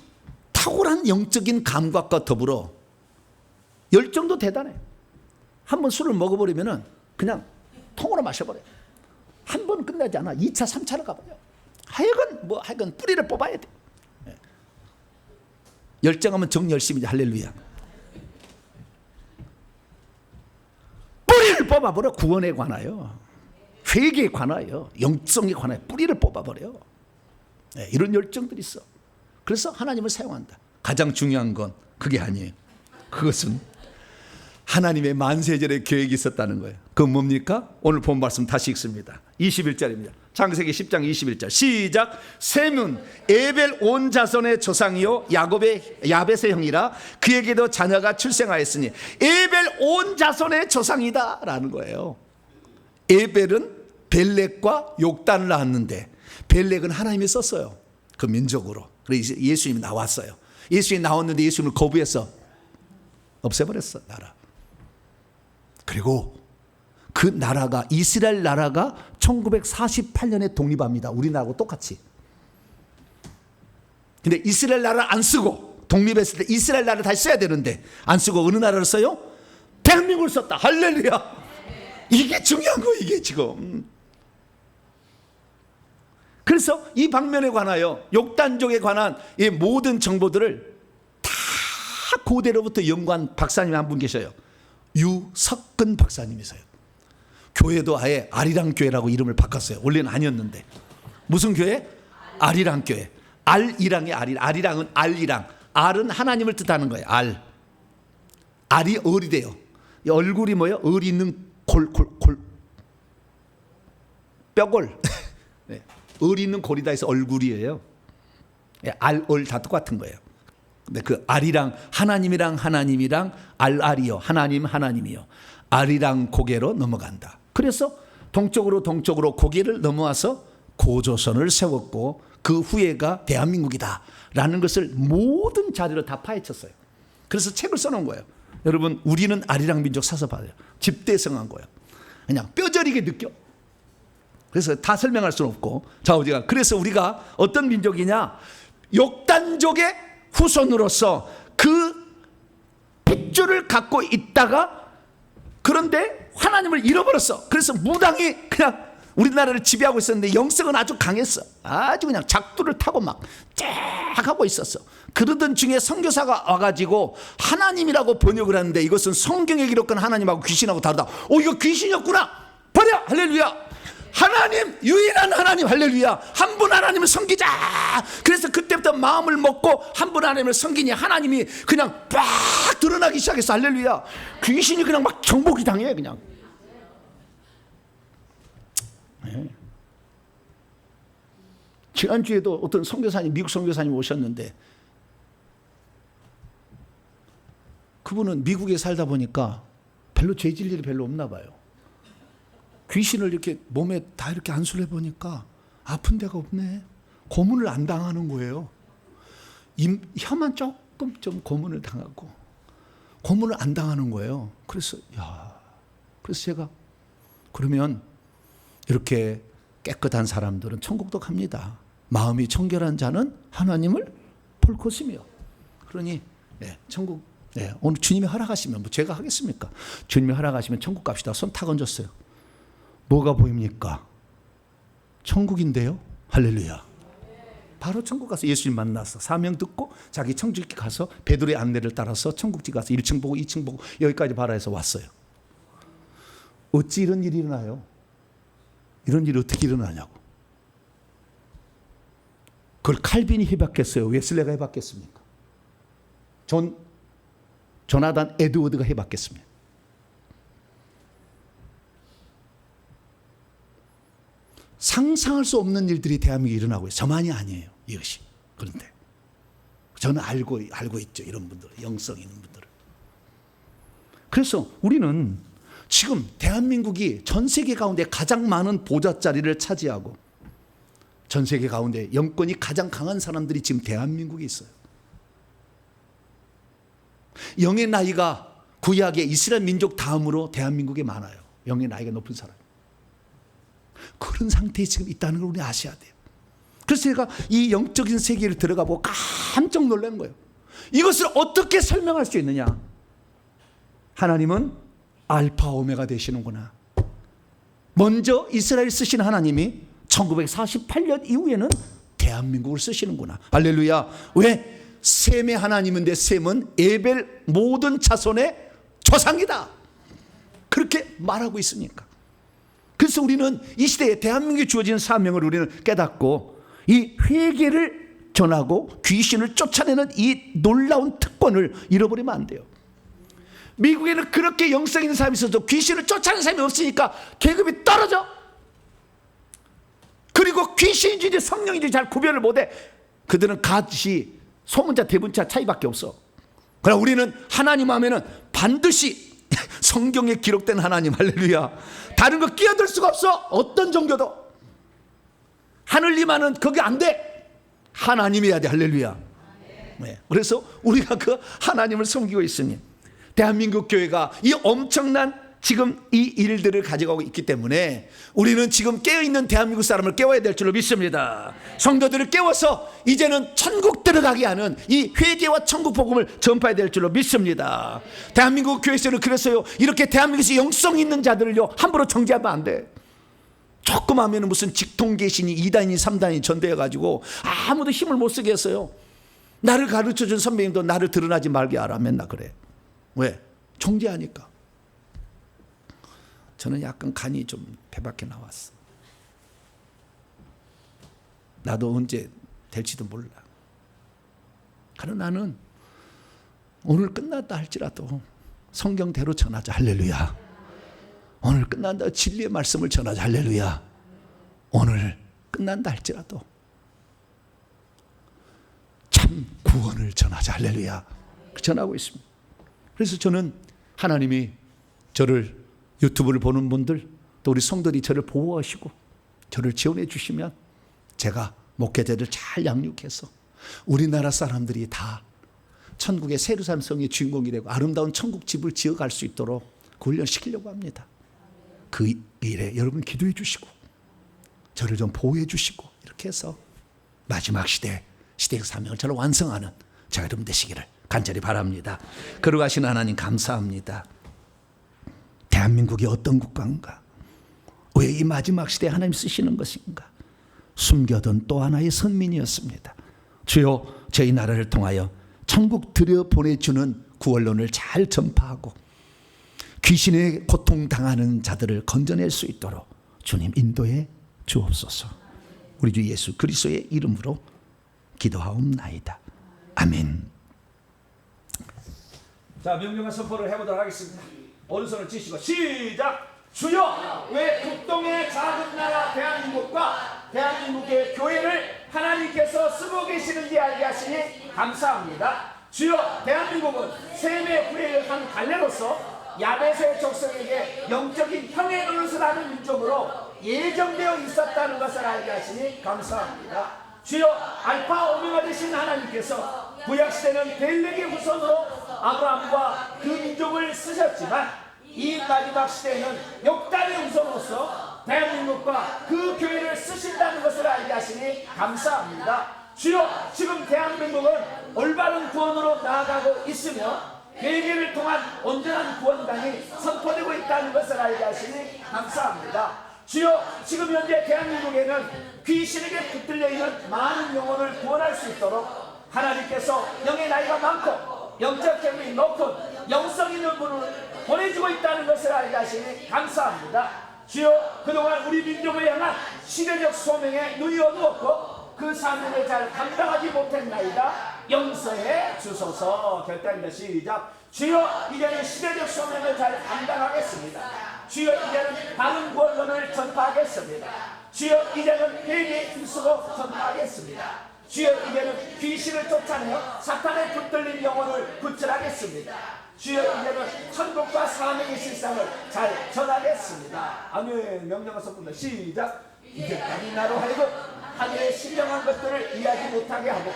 탁월한 영적인 감각과 더불어 열정도 대단해. 한번 술을 먹어버리면 그냥 통으로 마셔버려요. 한 번 끝나지 않아. 2차, 3차를 가버려요. 하여간 뿌리를 뽑아야 돼. 열정하면 정열심이지. 할렐루야. 뿌리를 뽑아버려. 구원에 관하여, 회개에 관하여, 영성에 관하여 뿌리를 뽑아버려. 이런 열정들이 있어. 그래서 하나님을 사용한다. 가장 중요한 건 그게 아니에요. 그것은 하나님의 만세절의 계획이 있었다는 거예요. 그건 뭡니까? 오늘 본 말씀 다시 읽습니다. 21절입니다. 창세기 10장 21절 시작. 셈은 에벨 온 자손의 조상이요 야벳의 형이라 그에게도 자녀가 출생하였으니 에벨 온 자손의 조상이다 라는 거예요. 에벨은 벨렉과 욕단을 낳았는데 벨렉은 하나님이 썼어요. 그 민족으로. 그래서 예수님이 나왔어요. 예수님이 나왔는데 예수님을 거부해서 없애버렸어. 나라. 그리고 그 나라가 이스라엘 나라가 1948년에 독립합니다. 우리나라하고 똑같이. 근데 이스라엘 나라를 안 쓰고 독립했을 때 이스라엘 나라를 다시 써야 되는데 안 쓰고 어느 나라를 써요? 대한민국을 썼다. 할렐루야. 이게 중요한 거예요. 이게 지금. 그래서 이 방면에 관하여 욕단족에 관한 이 모든 정보들을 다 고대로부터 연구한 박사님 한 분 계셔요. 유석근 박사님이세요. 교회도 아예 아리랑 교회라고 이름을 바꿨어요. 원래는 아니었는데. 무슨 교회? 아리랑 교회. 알이랑이 아리랑은 알이랑. 알은 하나님을 뜻하는 거예요. 알이 얼이 돼요. 이 얼굴이 뭐예요? 얼이 있는 뼈골. 네. 얼이 있는 골이다 해서 얼굴이에요. 얼 다 똑같은 거예요. 근데 그 알이랑 하나님이랑 알이요. 하나님이요. 알이랑 고개로 넘어간다. 그래서 동쪽으로 고개를 넘어와서 고조선을 세웠고 그 후예가 대한민국이다라는 것을 모든 자료로 다 파헤쳤어요. 그래서 책을 써놓은 거예요. 여러분 우리는 아리랑 민족 사서봐요. 집대성한 거예요. 그냥 뼈저리게 느껴. 그래서 다 설명할 수는 없고. 자, 그래서 우리가 어떤 민족이냐? 욕단족의 후손으로서 그 핏줄을 갖고 있다가 그런데 하나님을 잃어버렸어. 그래서 무당이 그냥 우리나라를 지배하고 있었는데 영성은 아주 강했어. 아주 그냥 작두를 타고 막 쫙 하고 있었어. 그러던 중에 선교사가 와가지고 하나님이라고 번역을 하는데 이것은 성경에 기록한 하나님하고 귀신하고 다르다. 이거 귀신이었구나. 버려. 할렐루야. 하나님, 유일한 하나님, 할렐루야. 한 분 하나님을 섬기자. 그래서 그때부터 마음을 먹고 한 분 하나님을 섬기니 하나님이 그냥 빡 드러나기 시작했어. 할렐루야. 귀신이 그냥 막 정복이 당해 그냥. 네. 지난주에도 어떤 선교사님, 미국 선교사님 오셨는데 그분은 미국에 살다 보니까 별로 죄질 일이 별로 없나 봐요. 귀신을 이렇게 몸에 다 이렇게 안수를 해보니까 아픈 데가 없네. 고문을 안 당하는 거예요. 혀만 조금 좀 고문을 당하고 고문을 안 당하는 거예요. 그래서 제가 그러면 이렇게 깨끗한 사람들은 천국도 갑니다. 마음이 청결한 자는 하나님을 볼 것이며. 그러니 천국 오늘 주님이 허락하시면 뭐 제가 하겠습니까? 주님이 허락하시면 천국 갑시다. 손 탁 얹었어요. 뭐가 보입니까? 천국인데요. 할렐루야. 바로 천국 가서 예수님 만나서 사명 듣고 자기 천국에 가서 베드로의 안내를 따라서 천국집 가서 1층 보고 2층 보고 여기까지 바라에서 왔어요. 어찌 이런 일이 일어나요? 이런 일이 어떻게 일어나냐고. 그걸 칼빈이 해봤겠어요? 웨슬레가 해봤겠습니까? 조나단 에드워드가 해봤겠습니다. 상상할 수 없는 일들이 대한민국에 일어나고 있어요. 저만이 아니에요. 이것이. 그런데 저는 알고 있죠. 이런 분들, 영성 있는 분들을. 그래서 우리는 지금 대한민국이 전 세계 가운데 가장 많은 보좌 자리를 차지하고 전 세계 가운데 영권이 가장 강한 사람들이 지금 대한민국에 있어요. 영의 나이가 구약의 이스라엘 민족 다음으로 대한민국에 많아요. 영의 나이가 높은 사람. 그런 상태에 지금 있다는 걸 우리 아셔야 돼요. 그래서 제가 이 영적인 세계를 들어가보고 깜짝 놀란 거예요. 이것을 어떻게 설명할 수 있느냐? 하나님은 알파 오메가 되시는구나. 먼저 이스라엘 쓰신 하나님이 1948년 이후에는 대한민국을 쓰시는구나. 할렐루야. 왜? 셈의 하나님인데 셈은 에벨 모든 자손의 조상이다. 그렇게 말하고 있으니까. 그래서 우리는 이 시대에 대한민국에 주어진 사명을 우리는 깨닫고 이 회개를 전하고 귀신을 쫓아내는 이 놀라운 특권을 잃어버리면 안 돼요. 미국에는 그렇게 영성 있는 사람이 있어도 귀신을 쫓아내는 사람이 없으니까 계급이 떨어져. 그리고 귀신인지 성령인지 잘 구별을 못해. 그들은 가시 소문자 대문자 차이밖에 없어. 그러나 우리는 하나님 하면은 반드시 성경에 기록된 하나님. 할렐루야. 다른 거 끼어들 수가 없어. 어떤 종교도. 하늘님만은 거기 안 돼. 하나님이어야 돼. 할렐루야. 네. 그래서 우리가 그 하나님을 섬기고 있으니 대한민국 교회가 이 엄청난 지금 이 일들을 가져가고 있기 때문에 우리는 지금 깨어있는 대한민국 사람을 깨워야 될 줄로 믿습니다. 성도들을 깨워서 이제는 천국 들어가게 하는 이 회개와 천국 복음을 전파해야 될 줄로 믿습니다. 대한민국 교회에서는 그래서요, 이렇게 대한민국에서 영성 있는 자들을요 함부로 정죄하면 안 돼. 조금 하면 무슨 직통계신이 2단이 3단이 전대해가지고 아무도 힘을 못 쓰게 했어요. 나를 가르쳐준 선배님도 나를 드러나지 말게 하라 맨날 그래. 왜? 정죄하니까. 저는 약간 간이 좀 배박해 나왔어. 나도 언제 될지도 몰라. 그러나 나는 오늘 끝났다 할지라도 성경대로 전하자. 할렐루야. 오늘 끝난다 진리의 말씀을 전하자. 할렐루야. 오늘 끝난다 할지라도 참 구원을 전하자. 할렐루야. 전하고 있습니다. 그래서 저는 하나님이 저를 유튜브를 보는 분들 또 우리 성도들이 저를 보호하시고 저를 지원해 주시면 제가 목회자를 잘 양육해서 우리나라 사람들이 다 천국의 세루살렘 성의 주인공이 되고 아름다운 천국집을 지어갈 수 있도록 훈련시키려고 합니다. 그 일에 여러분 기도해 주시고 저를 좀 보호해 주시고 이렇게 해서 마지막 시대의 사명을 저를 완성하는 저와 여러분 되시기를 간절히 바랍니다. 거룩하신 하나님 감사합니다. 대한민국이 어떤 국가인가? 왜 이 마지막 시대에 하나님 쓰시는 것인가? 숨겨둔 또 하나의 선민이었습니다. 주여 저희 나라를 통하여 천국 들여보내주는 구원론을 잘 전파하고 귀신의 고통당하는 자들을 건져낼 수 있도록 주님 인도해 주옵소서. 우리 주 예수 그리스도의 이름으로 기도하옵나이다. 아멘. 자, 명령과 선포를 해보도록 하겠습니다. 오른손을 치시고 시작. 주여, 왜 북동의 작은 나라 대한민국과 대한민국의 교회를 하나님께서 쓰고 계시는지 알게 하시니 감사합니다. 주여, 대한민국은 셈의 후예를 한 갈래로서 야벳의 족속에게 영적인 형의 노릇을 하는 민족으로 예정되어 있었다는 것을 알게 하시니 감사합니다. 주여, 알파 오메가 되신 하나님께서 구약시대는 벨렉의 후손으로 아브라함과 그 민족을 쓰셨지만 이 마지막 시대에는 역단의 후손으로서 대한민국과 그 교회를 쓰신다는 것을 알게 하시니 감사합니다. 주여, 지금 대한민국은 올바른 구원으로 나아가고 있으며 회개를 통한 온전한 구원당이 선포되고 있다는 것을 알게 하시니 감사합니다. 주여, 지금 현재 대한민국에는 귀신에게 붙들려 있는 많은 영혼을 구원할 수 있도록 하나님께서 영의 나이가 많고 영적 재능이 높은 영성 있는 분을 보내주고 있다는 것을 알게 하시니 감사합니다. 주여, 그동안 우리 민족을 향한 시대적 소명에 눈이 어두웠고 그 사명을 잘 감당하지 못했나이다. 용서해 주소서. 결단입니다. 시작. 주여, 이제는 시대적 소명을 잘 감당하겠습니다. 주여, 이제는 바른 구원론을 전파하겠습니다. 주여, 이제는 회개에 힘쓰고 전파하겠습니다. 주여, 이제는 귀신을 쫓아내어 사탄에 붙들린 영혼을 구출하겠습니다. 주여, 이제는 천국과 사명의 실상을 잘 전하겠습니다. 아멘. 명령과 선포입니다. 시작. 이제까지 나로 하여금 하늘의 신령한 것들을 이해하지 못하게 하고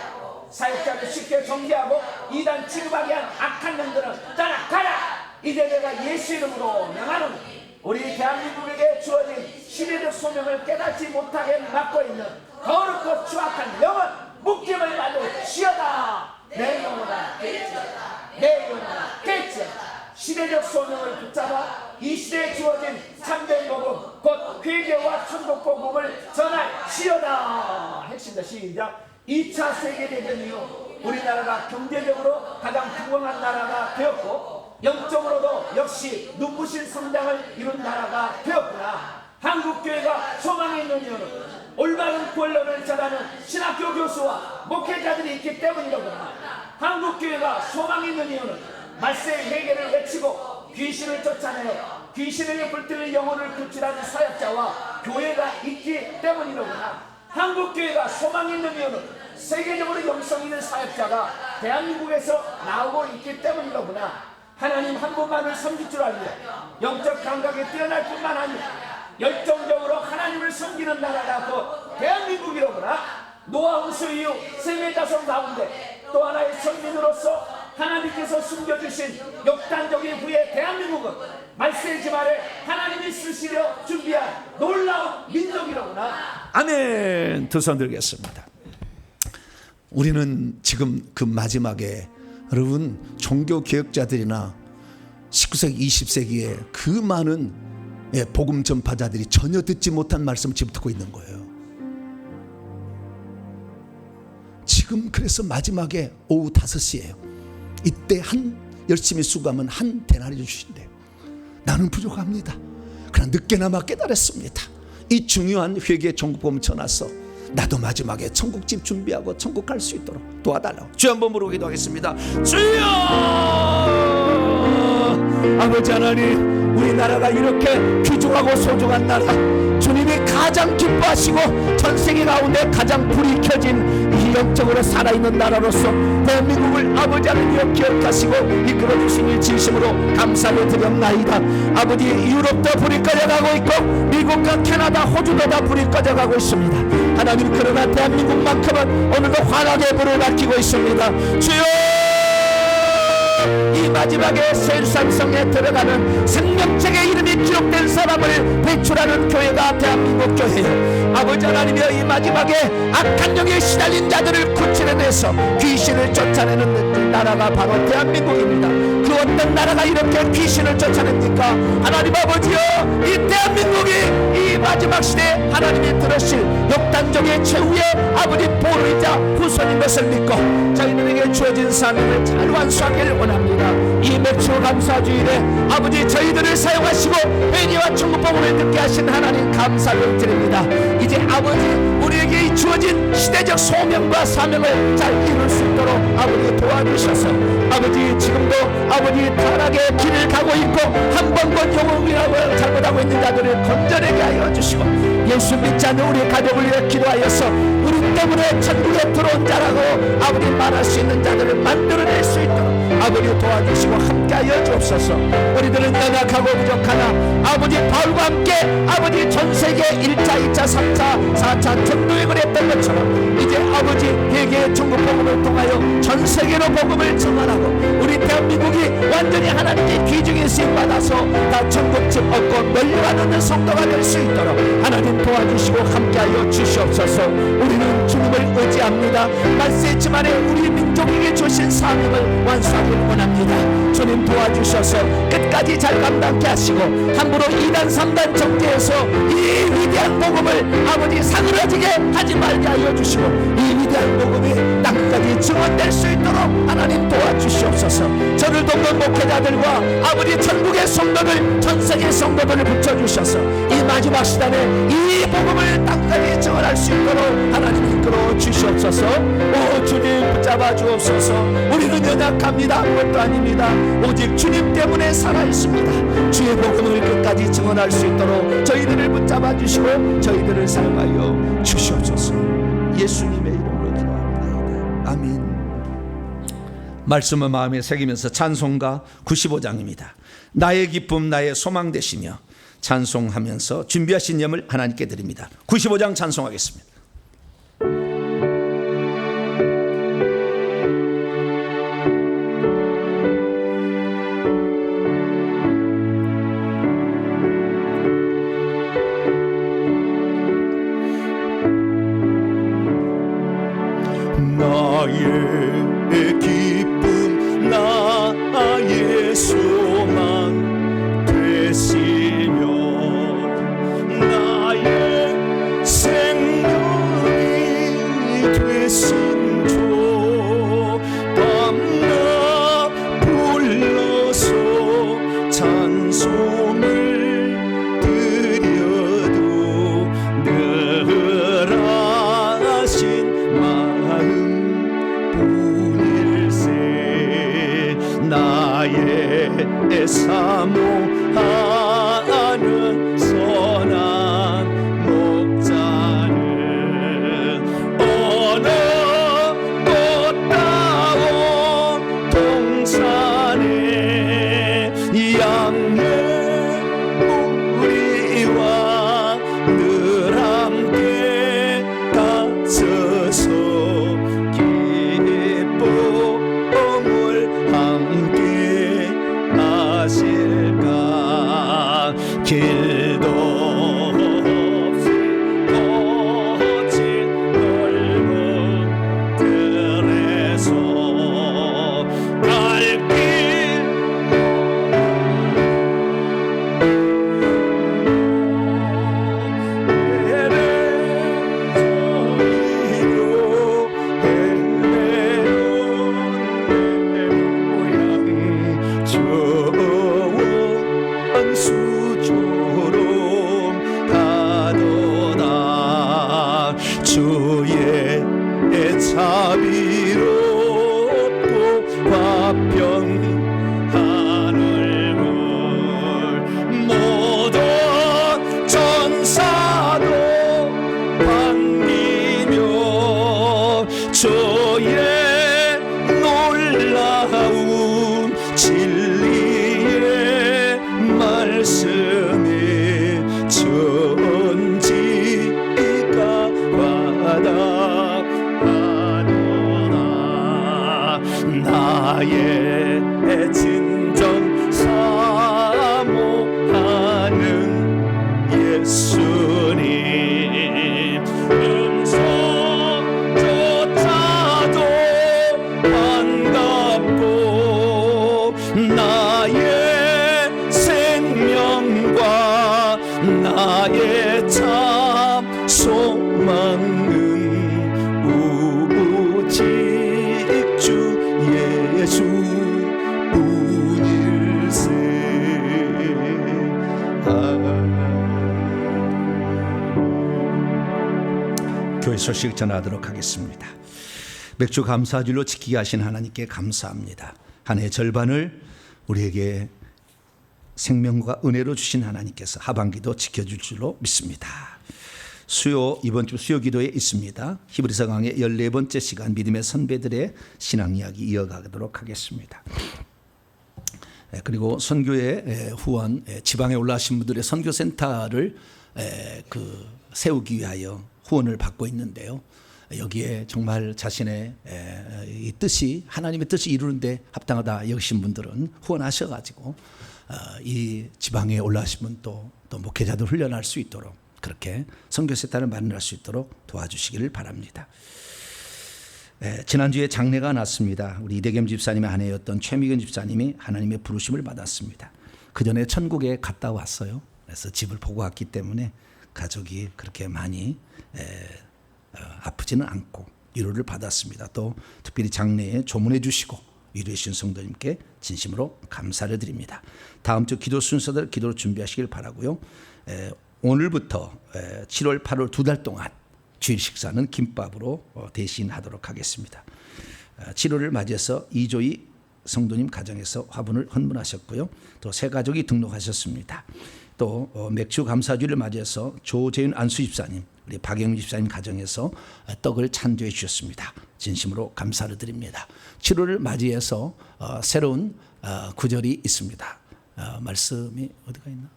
사역자를 쉽게 정죄하고 이단 취급하게 한 악한 놈들은 떠나가라. 이제 내가 예수 이름으로 명하노니 우리 대한민국에게 주어진 시대적 소명을 깨닫지 못하게 막고 있는 거룩고 추악한 영은 묶임을 말로 쉬어다. 내 영혼아 깨지어다. 내 영혼아 깨지어다. 시대적 소명을 붙잡아 이 시대에 주어진 참된 복음 곧 회개와 천국 복음을 전할지어다. 핵심이다. 시작. 2차 세계대전 이후 우리나라가 경제적으로 가장 부강한 나라가 되었고 영적으로도 역시 눈부신 성장을 이룬 나라가 되었구나. 한국교회가 소망이 있는 이유는 올바른 구원론을 전하는 신학교 교수와 목회자들이 있기 때문이로구나. 한국교회가 소망이 있는 이유는 말세의 회개를 외치고 귀신을 쫓아내어 귀신에게 불들린 영혼을 구출하는 사역자와 교회가 있기 때문이로구나. 한국교회가 소망이 있는 이유는 세계적으로 영성 있는 사역자가 대한민국에서 나오고 있기 때문이로구나. 하나님 한 분만을 섬길 줄 알며 영적 감각에 뛰어날 뿐만 아니라 열정적으로 하나님을 섬기는 나라가 그 대한민국이로구나. 노아 홍수 이후 셈의 자손 가운데 또 하나의 선민으로서 하나님께서 숨겨주신 역단적인 후에 대한민국은 말세의 지말에 하나님이 쓰시려 준비한 놀라운 민족이로구나. 아멘. 두 손 들겠습니다. 우리는 지금 그 마지막에 여러분 종교개혁자들이나 19세기 20세기에 그 많은 복음 전파자들이 전혀 듣지 못한 말씀을 지금 듣고 있는 거예요. 지금 그래서 마지막에 오후 5시예요. 이때 열심히 수고하면 한 데나리 주신대요. 나는 부족합니다. 그러나 늦게나마 깨달았습니다. 이 중요한 회개 전국복음 전화서 나도 마지막에 천국집 준비하고 천국 갈 수 있도록 도와달라고 주 한번 부르고 기도하겠습니다. 주여! 아버지 하나님, 우리나라가 이렇게 귀중하고 소중한 나라, 주님이 가장 기뻐하시고 전 세계 가운데 가장 불이 켜진 이 영적으로 살아있는 나라로서 대한민국을 아버지 하나님 기억하시고 이끌어주신 일 진심으로 감사를 드렸나이다. 아버지, 유럽도 불이 꺼져가고 있고 미국과 캐나다, 호주도 다 불이 꺼져가고 있습니다. 하나님, 그러나 대한민국만큼은 오늘도 환하게 불을 밝히고 있습니다. 주여, 이 마지막에 세상성에 들어가는 생명책의 이름이 기록된 사람을 배출하는 교회가 대한민국 교회요. 아버지 하나님이여, 이 마지막에 악한 영에 시달린 자들을 구출해내서 귀신을 쫓아내는 나라가 바로 대한민국입니다. 그 어떤 나라가 이렇게 귀신을 쫓아냅니까? 하나님 아버지여, 이 대한민국이 이 마지막 시대에 하나님이 들으실 역단적의 최후의 아버지 보루이자 후손인 것을 믿고 저희들에게 주어진 사명을 잘 완수하기를 원합니다. 이 맥주 감사주일에 아버지 저희들을 사용하시고 회개와 천국복음을 듣게 하신 하나님 감사를 드립니다. 이제 아버지 우리에게 이 주어진 시대적 소명과 사명을 잘 이룰 수 있도록 아버지 도와주셔서 아버지 지금도 아버지 타락의 길을 가고 있고 한 번 본 영웅이라고 잘못하고 있는 자들을 건져내게 하여 주시고 예수 믿지 않는 우리 가족을 위해 기도하여서 우리 때문에 천국에 들어온 자라고 아버지 말할 수 있는 자들을 만들어낼 수 있도록 아버지 도와주시고 함께하여 주옵소서. 우리들은 연약하고 부족하나 아버지 바울과 함께 아버지 전세계 1차 2차 3차 4차 전도행을 했던 것처럼 이제 아버지 회개의 천국 복음을 통하여 전세계로 복음을 전환하고 우리 대한민국이 완전히 하나님께 귀중히 쓰임받아서 다 천국집 얻고 멸류관하는 성도가 될 수 있도록 하나님 도와주시고 함께하여 주시옵소서. 우리는 주님을 의지합니다. 말세지만에 우리 민족에게 주신 사명을 완수하길 원합니다. 주님 도와주셔서 끝까지 잘 감당케 하시고 함부로 2단 3단 정죄해서 이 위대한 복음을 아버지 사그라지게 하지 말게 하여 주시고 이 위대한 복음이 땅까지 증언될 수 있도록 하나님 도와주시옵소서. 저를 돕는 목회자들과 아버지 천국의 성도들 전세계 성도들을 붙여주셔서 이 마지막 시간에 이 복음을 땅까지 증언할 수 있도록 하나님 이끌어 주시옵소서. 오 주님 붙잡아 주옵소서. 우리는 연약합니다. 아무것도 아닙니다. 오직 주님 때문에 살아있습니다. 주의 복음을 끝까지 증언할 수 있도록 저희들을 붙잡아 주시고 저희들을 사용하여 주시옵소서. 예수님의 이름으로 기도합니다. 아멘. 말씀을 마음에 새기면서 찬송가 95장입니다. 나의 기쁨 나의 소망 되시며 찬송하면서 준비하신 예물 하나님께 드립니다. 95장 찬송하겠습니다. 나의 기쁨 나의 소망 되시며 나의 생명이 되신 주 밤낮 불러서 찬송을 드려도 늘 하신 마음 뿐일세. 나의 사모하는 선한 목자는 어느 꽃다운 동산에 양의 우리와 늘 함께 가서서 기쁨을 함께 하실까. 길도 없이 거친 넓은 들에서 갈길 주의 자비롭고 화평한 얼굴 모든 전사도 반기며 주의 놀라운 진리의 말씀에 천지가 바다하노라. 나의 진정 사모하는 예수님 음성조차도 반갑고 나 교회 소식 전하도록 하겠습니다. 맥주 감사주일로 지키게 하신 하나님께 감사합니다. 한 해 절반을 우리에게 생명과 은혜로 주신 하나님께서 하반기도 지켜줄 줄로 믿습니다. 이번 주 수요 기도에 있습니다. 히브리서 강의 14번째 시간 믿음의 선배들의 신앙 이야기 이어가도록 하겠습니다. 그리고 선교의 후원, 지방에 올라가신 분들의 선교센터를 세우기 위하여 후원을 받고 있는데요. 여기에 정말 자신의 이 뜻이 하나님의 뜻이 이루는데 합당하다 여기신 분들은 후원하셔가지고 이 지방에 올라가신 분 또 목회자들 훈련할 수 있도록 그렇게 선교센터를 마련할 수 있도록 도와주시기를 바랍니다. 지난주에 장례가 났습니다. 우리 이대겸 집사님의 아내였던 최미근 집사님이 하나님의 부르심을 받았습니다. 그 전에 천국에 갔다 왔어요. 그래서 집을 보고 왔기 때문에 가족이 그렇게 많이 아프지는 않고 위로를 받았습니다. 또 특별히 장례에 조문해 주시고 위로해 주신 성도님께 진심으로 감사를 드립니다. 다음 주 기도 순서들 기도를 준비하시길 바라고요. 오늘부터 7월 8월 2달 동안 주일 식사는 김밥으로 대신하도록 하겠습니다. 7월을 맞이해서 이조희 성도님 가정에서 화분을 헌문하셨고요. 또 새 가족이 등록하셨습니다. 또 맥주 감사주일을 맞이해서 조재윤 안수 집사님, 우리 박영민 집사님 가정에서 떡을 찬조해 주셨습니다. 진심으로 감사를 드립니다. 7월을 맞이해서 새로운 구절이 있습니다. 말씀이 어디가 있나?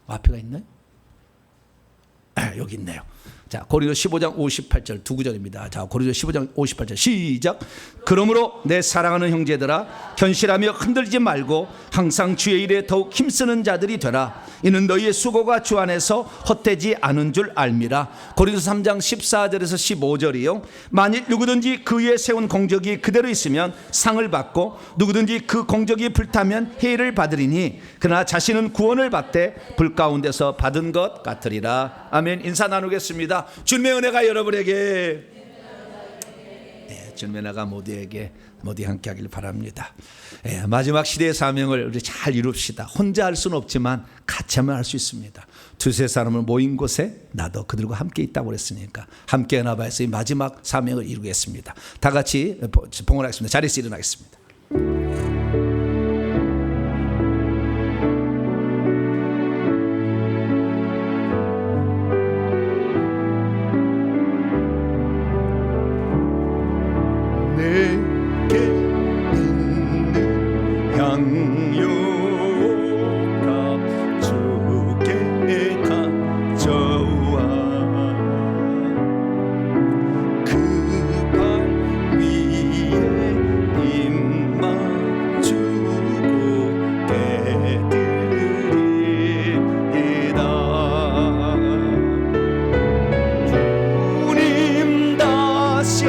앞에가 있나요? 여기 있네요. 자, 고린도 15장 58절 두 구절입니다. 자, 고린도 15장 58절 시작. 그러므로 내 사랑하는 형제들아 견실하며 흔들리지 말고 항상 주의 일에 더욱 힘쓰는 자들이 되라. 이는 너희의 수고가 주 안에서 헛되지 않은 줄 알미라. 고린도 3장 14절에서 15절이요. 만일 누구든지 그 위에 세운 공적이 그대로 있으면 상을 받고 누구든지 그 공적이 불타면 해를 받으리니 그러나 자신은 구원을 받되 불 가운데서 받은 것 같으리라. 아멘. 인사 나누겠습니다. 주님의 은혜가 여러분에게 주님의 은혜가 모두에게 모두 함께 하길 바랍니다. 마지막 시대의 사명을 우리 잘 이룹시다. 혼자 할 수는 없지만 같이 하면 할 수 있습니다. 두세 사람을 모인 곳에 나도 그들과 함께 있다고 그랬으니까 함께 나봐서 이 마지막 사명을 이루겠습니다. 다 같이 봉헌하겠습니다. 자리에서 일어나겠습니다. 내게 있는 향유가 주께 가져와 그 발 위에 입 맞추고 깨드리이다. 주님 다시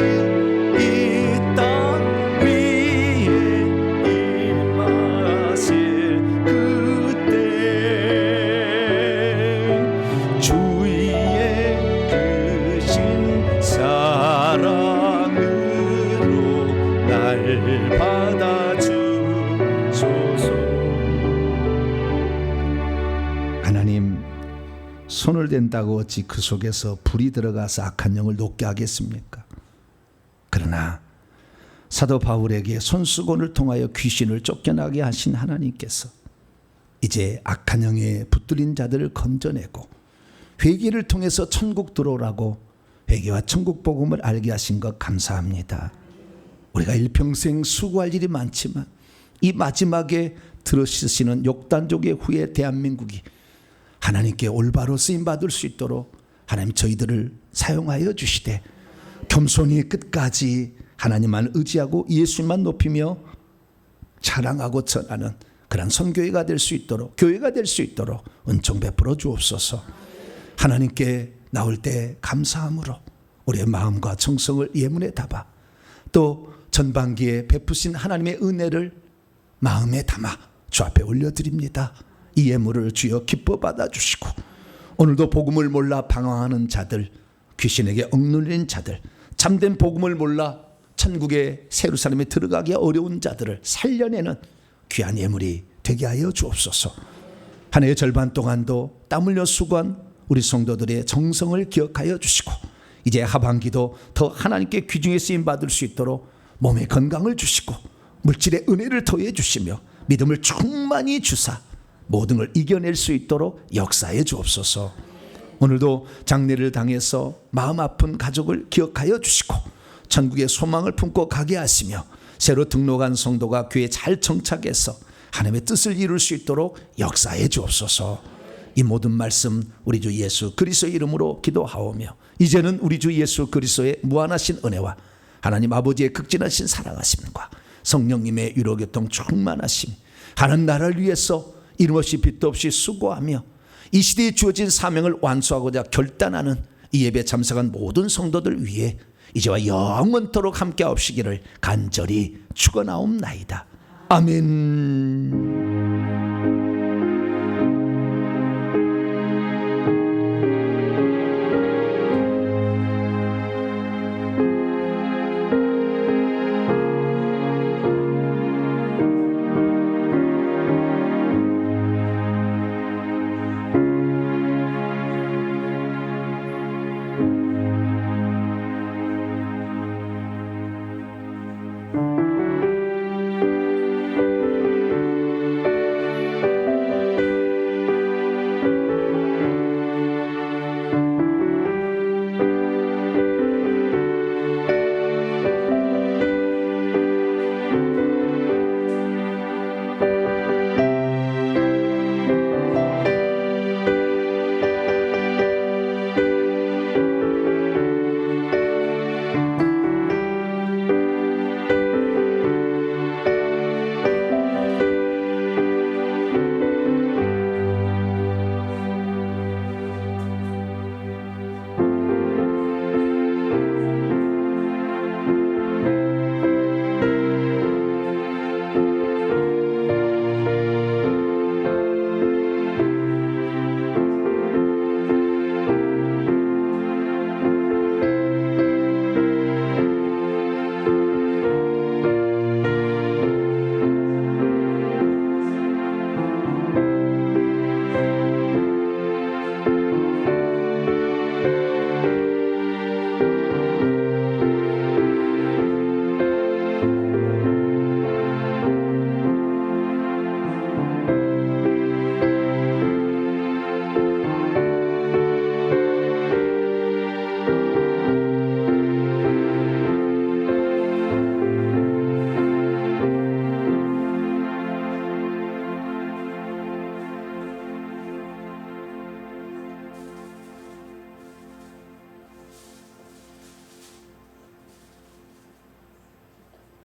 하나님, 손을 댄다고 어찌 그 속에서 불이 들어가서 악한 영을 녹게 하겠습니까? 그러나 사도 바울에게 손수건을 통하여 귀신을 쫓겨나게 하신 하나님께서 이제 악한 영에 붙들린 자들을 건져내고 회개를 통해서 천국 들어오라고 회개와 천국 복음을 알게 하신 것 감사합니다. 우리가 일평생 수고할 일이 많지만 이 마지막에 들으시는 욕단족의 후에 대한민국이 하나님께 올바로 쓰임받을 수 있도록 하나님 저희들을 사용하여 주시되 겸손히 끝까지 하나님만 의지하고 예수님만 높이며 자랑하고 전하는 그런 선교회가 될 수 있도록, 교회가 될 수 있도록 은총 베풀어 주옵소서. 하나님께 나올 때 감사함으로 우리의 마음과 정성을 예문에 담아 또 전반기에 베푸신 하나님의 은혜를 마음에 담아 주 앞에 올려드립니다. 이 예물을 주여 기뻐 받아주시고 오늘도 복음을 몰라 방황하는 자들, 귀신에게 억눌린 자들, 참된 복음을 몰라 천국의 예루살렘에 들어가기 어려운 자들을 살려내는 귀한 예물이 되게 하여 주옵소서. 한 해의 절반 동안도 땀 흘려 수고한 우리 성도들의 정성을 기억하여 주시고 이제 하반기도 더 하나님께 귀중히 쓰임 받을 수 있도록 몸의 건강을 주시고 물질의 은혜를 더해 주시며 믿음을 충만히 주사 모든 걸 이겨낼 수 있도록 역사해 주옵소서. 오늘도 장례를 당해서 마음 아픈 가족을 기억하여 주시고 천국의 소망을 품고 가게 하시며 새로 등록한 성도가 교회에 잘 정착해서 하나님의 뜻을 이룰 수 있도록 역사해 주옵소서. 이 모든 말씀 우리 주 예수 그리스도의 이름으로 기도하오며 이제는 우리 주 예수 그리스도의 무한하신 은혜와 하나님 아버지의 극진하신 사랑하심과 성령님의 위로교통 충만하심, 하나님 나라를 위해서 이름 없이 빚도 없이 수고하며 이 시대에 주어진 사명을 완수하고자 결단하는 이 예배에 참석한 모든 성도들 위해 이제와 영원토록 함께 하옵시기를 간절히 축원하옵나이다. 아멘.